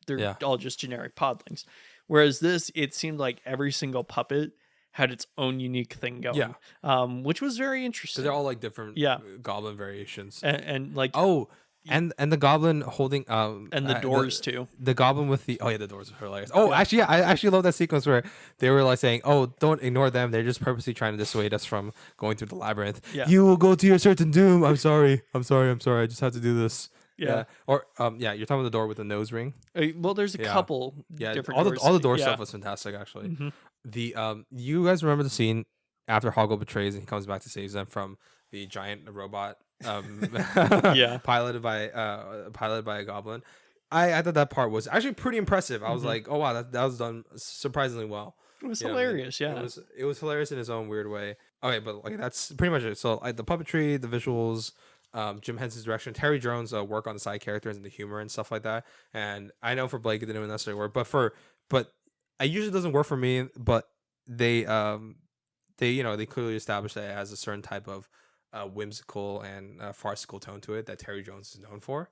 they're all just generic Podlings. Whereas this, it seemed like every single puppet had its own unique thing going, which was very interesting. They're all like different goblin variations, and like and the goblin holding and the doors too. The goblin with the the doors are hilarious. Actually, I actually love that sequence where they were like saying, don't ignore them. They're just purposely trying to dissuade us from going through the labyrinth. Yeah. You will go to your certain doom. I'm sorry. I just have to do this. Yeah. Or you're talking about the door with the nose ring. Well, there's a couple different doors. All the door stuff was fantastic actually. Mm-hmm. The you guys remember the scene after Hoggle betrays and he comes back to save them from the giant robot piloted by a goblin. I thought that part was actually pretty impressive. I was like, oh wow, that was done surprisingly well. It was hilarious. It was hilarious in its own weird way. Okay, but like that's pretty much it. So like the puppetry, the visuals, Jim Henson's direction, Terry Jones' work on the side characters and the humor and stuff like that. And I know for Blake it didn't necessarily work, but it usually doesn't work for me. But they clearly established that it has a certain type of whimsical and farcical tone to it that Terry Jones is known for.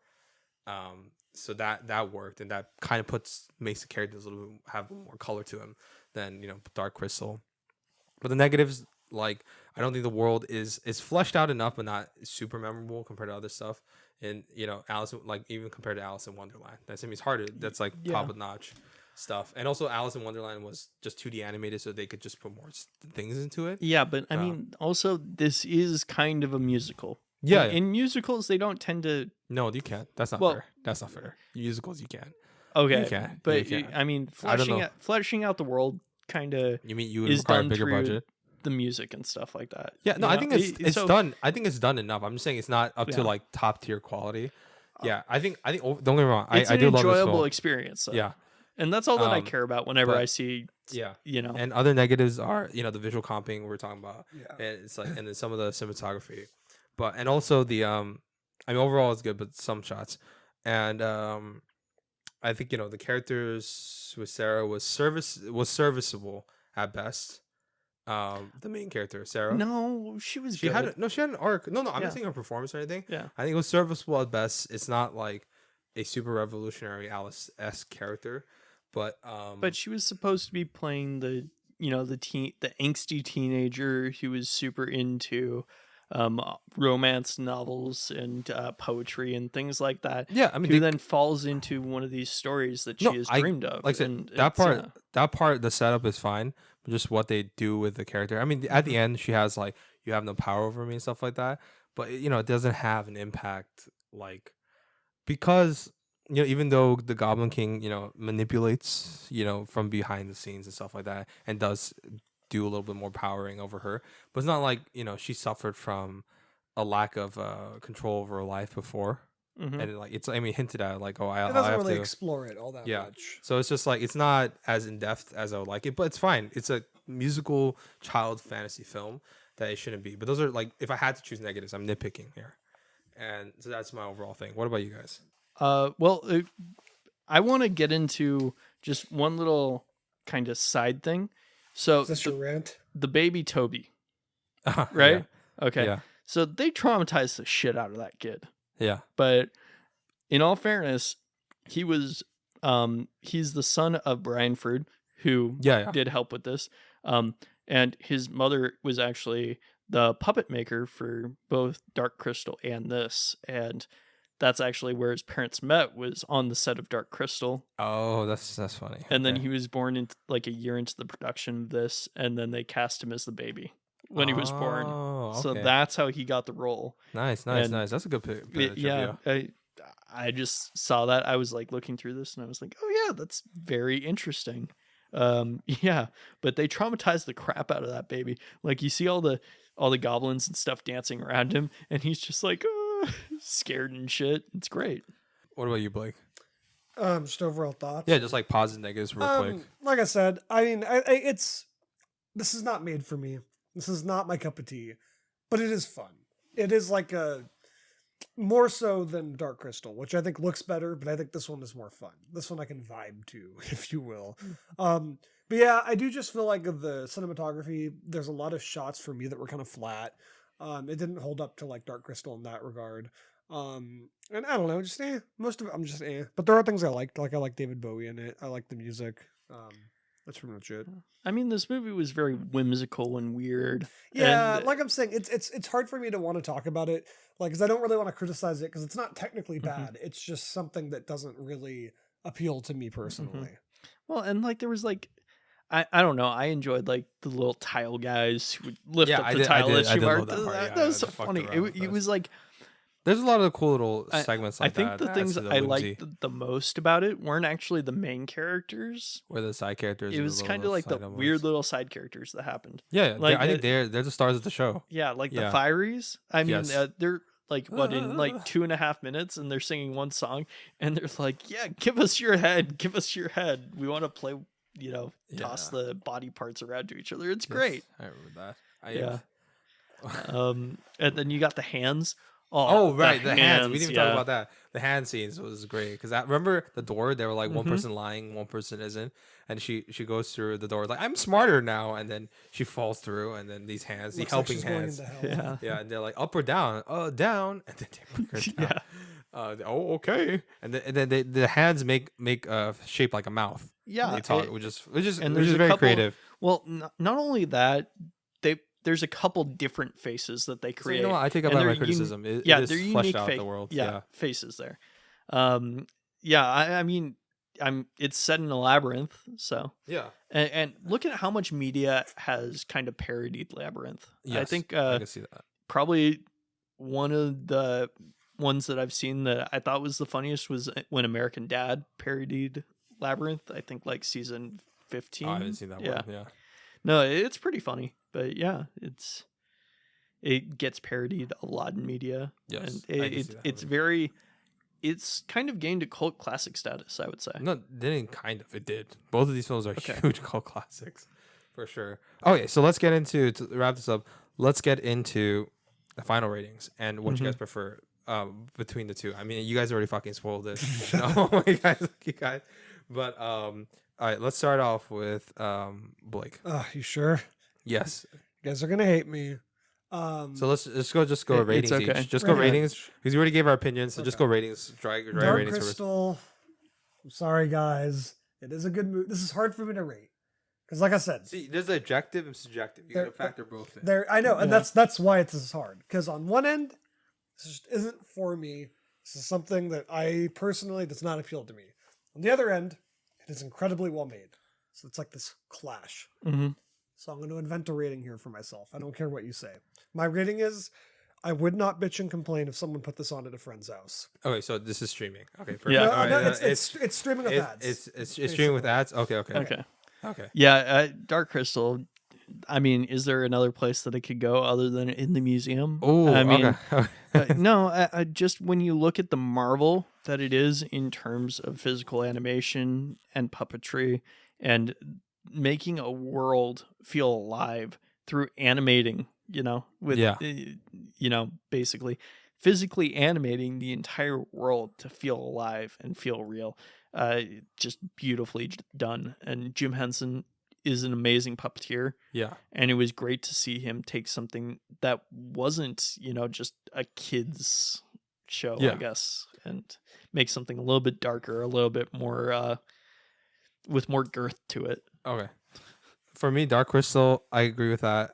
So that worked, and that kind of makes the characters have a little more color to them than Dark Crystal. But the negatives, like I don't think the world is fleshed out enough, but not super memorable compared to other stuff. And Alice, like even compared to Alice in Wonderland, it's harder. That's like top of notch stuff. And also Alice in Wonderland was just 2D animated, so they could just put more things into it. Yeah, but I mean, also this is kind of a musical. Yeah. In musicals, they don't tend to. No, you can't. That's not fair. That's not fair. Musicals, you can. Okay, but I mean, I fleshing out the world kind of. You mean you would require a bigger budget? The music and stuff like that. Yeah, no, I think it's done. I think it's done enough. I'm just saying it's not up to like top tier quality. Yeah, I think. Don't get me wrong. It's I do love this film. enjoyable experience. Though. Yeah, and that's all that I care about whenever I see. Yeah, you know. And other negatives are the visual comping we're talking about. Yeah, and it's like and then some of the cinematography, and also the I mean overall it's good, but some shots, and I think the characters with Sarah was serviceable at best. The main character Sarah. No, she was. She had an arc. No, I'm not saying her performance or anything. Yeah, I think it was serviceable at best. It's not like a super revolutionary Alice-esque character, but she was supposed to be playing the angsty teenager who was super into romance novels and poetry and things like that. Yeah, I mean, who then falls into one of these stories that she has dreamed of. Like I said, that part, the setup is fine, but just what they do with the character. I mean, at the end, she has like, you have no power over me and stuff like that. But it doesn't have an impact, like, because even though the Goblin King manipulates from behind the scenes and stuff like that, and does do a little bit more powering over her, but it's not like she suffered from a lack of control over her life before. And like it's hinted at like, oh, it doesn't really explore it all that much. So it's just like it's not as in depth as I would like it, but it's fine. It's a musical child fantasy film that it shouldn't be. But those are like, if I had to choose negatives, I'm nitpicking here, and so that's my overall thing. What about you guys? Well, I want to get into just one little kind of side thing. So is this your rant? The baby Toby, right? Yeah. Okay. Yeah. So they traumatized the shit out of that kid. Yeah. But in all fairness, he was he's the son of Brian Ferd, who did help with this. And his mother was actually the puppet maker for both Dark Crystal and this. And that's actually where his parents met, was on the set of Dark Crystal. Oh, that's funny. And then he was born in like a year into the production of this, and then they cast him as the baby when he was born. Okay. So that's how he got the role. Nice. That's a good pick. Yeah. I just saw that. I was like looking through this and I was like, oh yeah, that's very interesting. Yeah, but they traumatized the crap out of that baby. Like you see all the goblins and stuff dancing around him, and he's just like scared and shit. It's great. What about you, Blake? Just overall thoughts. Yeah, just like positive, negatives, real quick. Like I said, I mean, this is not made for me. This is not my cup of tea, but it is fun. It is like more so than Dark Crystal, which I think looks better, but I think this one is more fun. This one I can vibe to, if you will. But yeah, I do just feel like the cinematography, there's a lot of shots for me that were kind of flat. It didn't hold up to like Dark Crystal in that regard. And I don't know, just most of it I'm just but there are things I liked. Like I like David Bowie in it. I like the music. That's pretty much it. I mean, this movie was very whimsical and weird. Yeah, like I'm saying, it's hard for me to want to talk about it, like, because I don't really want to criticize it, because it's not technically bad. It's just something that doesn't really appeal to me personally. Well, and like there was like, I don't know, I enjoyed like the little tile guys who would lift up the tile that she marked. That was so funny. It was like, there's a lot of cool little segments like that. I think the things I liked the most about it weren't actually the main characters. Or the side characters. It was kind of like the weird little side characters that happened. Yeah, like, I think they're the stars of the show. Yeah, like the Fireys. I mean, they're like, what, in like 2.5 minutes, and they're singing one song, and they're like, yeah, give us your head. Give us your head. We want to play, toss the body parts around to each other. It's great. I remember that. And then you got the hands. Oh, right, the hands. We didn't even talk about that. The hand scenes was great, because I remember the door. They were like one person lying, one person isn't, and she goes through the door like, I'm smarter now, and then she falls through, and then these hands, the helping hands, and they're like up or down, down, and then they bring her down. Okay, and then the hands make shape like a mouth. Yeah, they talk, which is very creative. Well, not only that, there's a couple different faces that they create. So you know what? I take up my criticism. They're fleshed out the world. Yeah, faces there. I mean, it's set in a labyrinth, so yeah. And look at how much media has kind of parodied Labyrinth. Yes, I think I can see that. probably one of the ones that I've seen that I thought was the funniest was when American Dad parodied Labyrinth. I think like season 15. I haven't seen that one. Yeah. No, it's pretty funny, but yeah, it gets parodied a lot in media. Yes, and it's kind of gained a cult classic status, I would say. No, it didn't kind of. It did. Both of these films are huge cult classics, for sure. Okay, so let's get into, to wrap this up, let's get into the final ratings and what you guys prefer between the two. I mean, you guys already fucking spoiled it. You guys. But all right, let's start off with Blake. You sure? Yes. You guys are gonna hate me. So let's go ratings each. Just go ratings because we already gave our opinions. So just go ratings. Dry Dark ratings. Crystal. I'm sorry, guys. It is a good movie. This is hard for me to rate because, like I said, see, there's objective and subjective. You got to factor both in. There, I know, and that's why it's this hard. Because on one end, this just isn't for me. This is something that I personally does not appeal to me. On the other end, it is incredibly well made. So it's like this clash. So I'm going to invent a rating here for myself. I don't care what you say. My rating is, I would not bitch and complain if someone put this on at a friend's house. Okay, so this is streaming. Okay, perfect. Yeah, no, it's streaming with ads. It's streaming with ads. Okay. Yeah, Dark Crystal. I mean, is there another place that it could go other than in the museum? Oh, I mean, okay. no. Just when you look at the marvel that it is in terms of physical animation and puppetry and making a world feel alive through animating, basically physically animating the entire world to feel alive and feel real. Just beautifully done. And Jim Henson is an amazing puppeteer. Yeah. And it was great to see him take something that wasn't, just a kid's show, I guess, and make something a little bit darker, a little bit more with more girth to it. Okay. For me, Dark Crystal, I agree with that.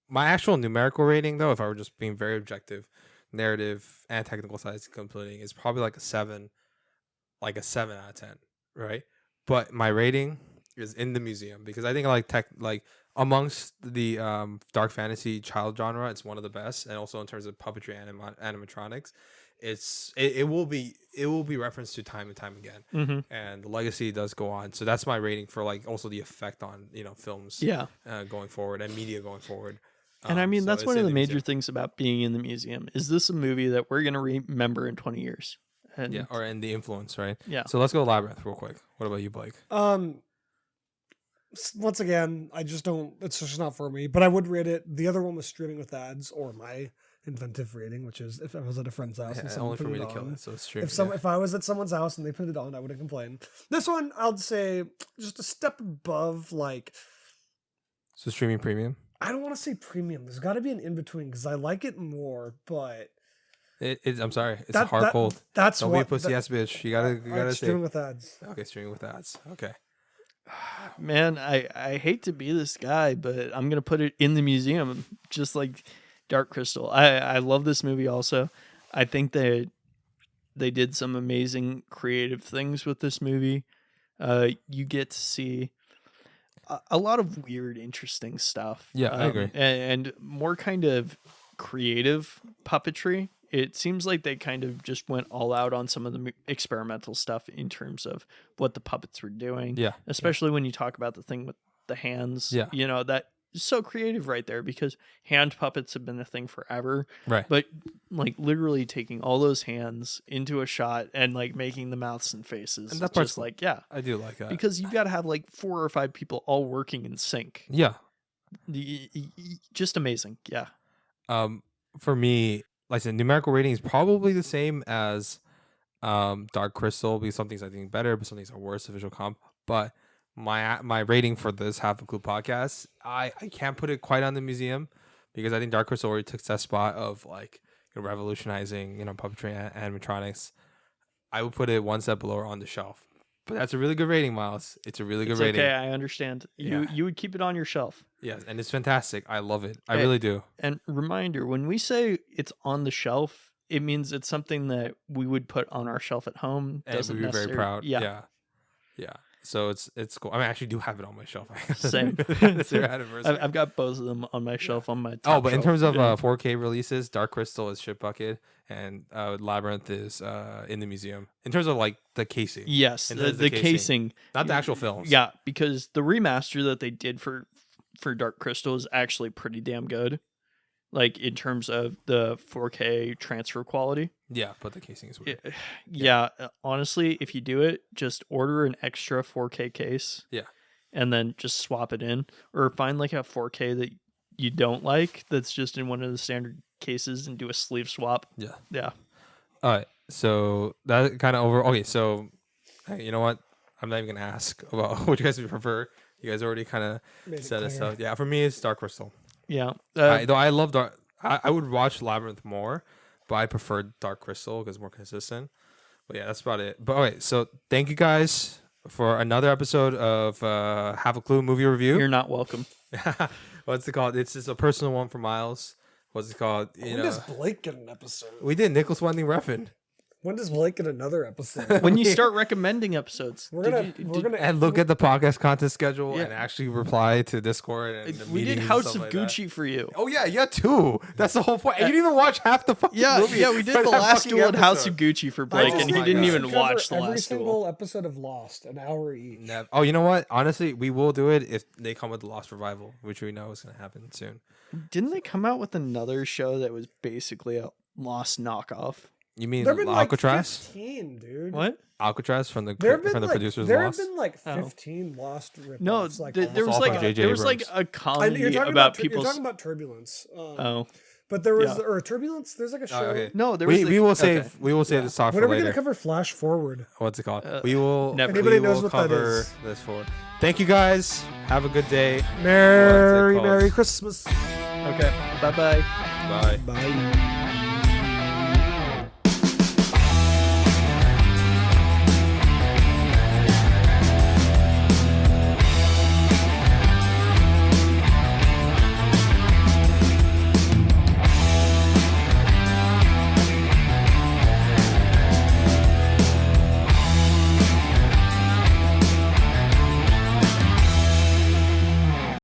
My actual numerical rating, though, if I were just being very objective, narrative and technical sides completing, is probably like a 7 out of 10, right? But my rating is in the museum because I think amongst the dark fantasy child genre, it's one of the best, and also in terms of puppetry and animatronics, it will be referenced to time and time again, and the legacy does go on. So that's my rating for also the effect on films going forward and media going forward. And I mean, that's one of the major things about being in the museum. Is this a movie that we're going to remember in 20 years? And or in the influence, right? Yeah. So let's go Labyrinth real quick. What about you, Blake? Once again, it's just not for me, but I would rate it. The other one was streaming with ads, or my inventive rating, which is if I was at a friend's house and someone only for put me it to kill on. it. So it's streaming. If I was at someone's house and they put it on, I wouldn't complain. This one, I'd say just a step above, So streaming premium? I don't want to say premium. There's got to be an in-between because I like it more, but... I'm sorry. It's a hard cold. Don't be a pussy ass bitch. You gotta streaming with ads. Okay, streaming with ads. Okay. Man, I hate to be this guy, but I'm gonna put it in the museum, just like Dark Crystal. I love this movie also. I think that they did some amazing creative things with this movie. You get to see a lot of weird, interesting stuff. Yeah, I agree. And more kind of creative puppetry. It seems like they kind of just went all out on some of the experimental stuff in terms of what the puppets were doing. Yeah. Especially when you talk about the thing with the hands. Yeah. That is so creative right there because hand puppets have been a thing forever. Right. But literally taking all those hands into a shot and making the mouths and faces. And that part's just I do like that. Because you've got to have 4 or 5 people all working in sync. Yeah. Just amazing. Yeah. For me, like I said, numerical rating is probably the same as Dark Crystal because some things I think better, but some things are worse, official comp. But my rating for this Half a Clue podcast, I can't put it quite on the museum because I think Dark Crystal already took that spot of revolutionizing puppetry and animatronics. I would put it one step below or on the shelf. But that's a really good rating, Miles. It's a really good rating. Okay, I understand. Yeah. You would keep it on your shelf. Yes, and it's fantastic. I love it. I really do. And reminder, when we say it's on the shelf, it means it's something that we would put on our shelf at home. And we'd be very proud. Yeah. So it's cool. I mean, I actually do have it on my shelf. Same. It's their anniversary. I've got both of them on my shelf on my Oh, top but in shelf. terms of 4K releases, Dark Crystal is Ship Bucket, and Labyrinth is in the museum. In terms of like the casing, yes, the casing, not the actual films. Yeah, because the remaster that they did for Dark Crystal is actually pretty damn good. Like in terms of the 4K transfer quality. Yeah, but the casing is weird. Yeah, honestly, if you do it, just order an extra 4K case. Yeah. And then just swap it in. Or find like a 4K that you don't like that's just in one of the standard cases and do a sleeve swap. Yeah. Yeah. All right. So that kind of over. Okay, so hey, you know what? I'm not even going to ask about what you guys would prefer. You guys already kind of said it. So yeah, for me, it's Dark Crystal. Yeah. Though I love Dark. I would watch Labyrinth more, but I prefer Dark Crystal because it's more consistent. But yeah, that's about it. But okay, so thank you guys for another episode of Have a Clue movie review. You're not welcome. What's it called? It's just a personal one for Miles. What's it called? When does Blake get an episode? We did Nicholas Winding Refn. When does Blake get another episode? When you start recommending episodes. We're gonna and look at the podcast content schedule and actually reply to Discord. And we did House of Gucci for you. Oh yeah, too. That's the whole point. And you didn't even watch half the fucking movie. Yeah, we did the last duel at House of Gucci for Blake, and he didn't even watch the last every single episode of Lost, an hour each. Oh, you know what? Honestly, we will do it if they come with the Lost revival, which we know is going to happen soon. Didn't they come out with another show that was basically a Lost knockoff? You mean There've been Alcatraz? Like 15, dude. What? Alcatraz from the producers. There Lost? have been like 15 Lost ripoffs. No, like there was like a comedy about people. You're talking about Turbulence. Oh. But there was or Turbulence. There's like a show. Okay. No, there was. We will save this talk for later. When are we gonna cover Flash Forward? What's it called? We will. Anybody knows what that cover is? this forward. Thank you guys. Have a good day. Merry Christmas. Okay. Bye-bye. Bye. Bye.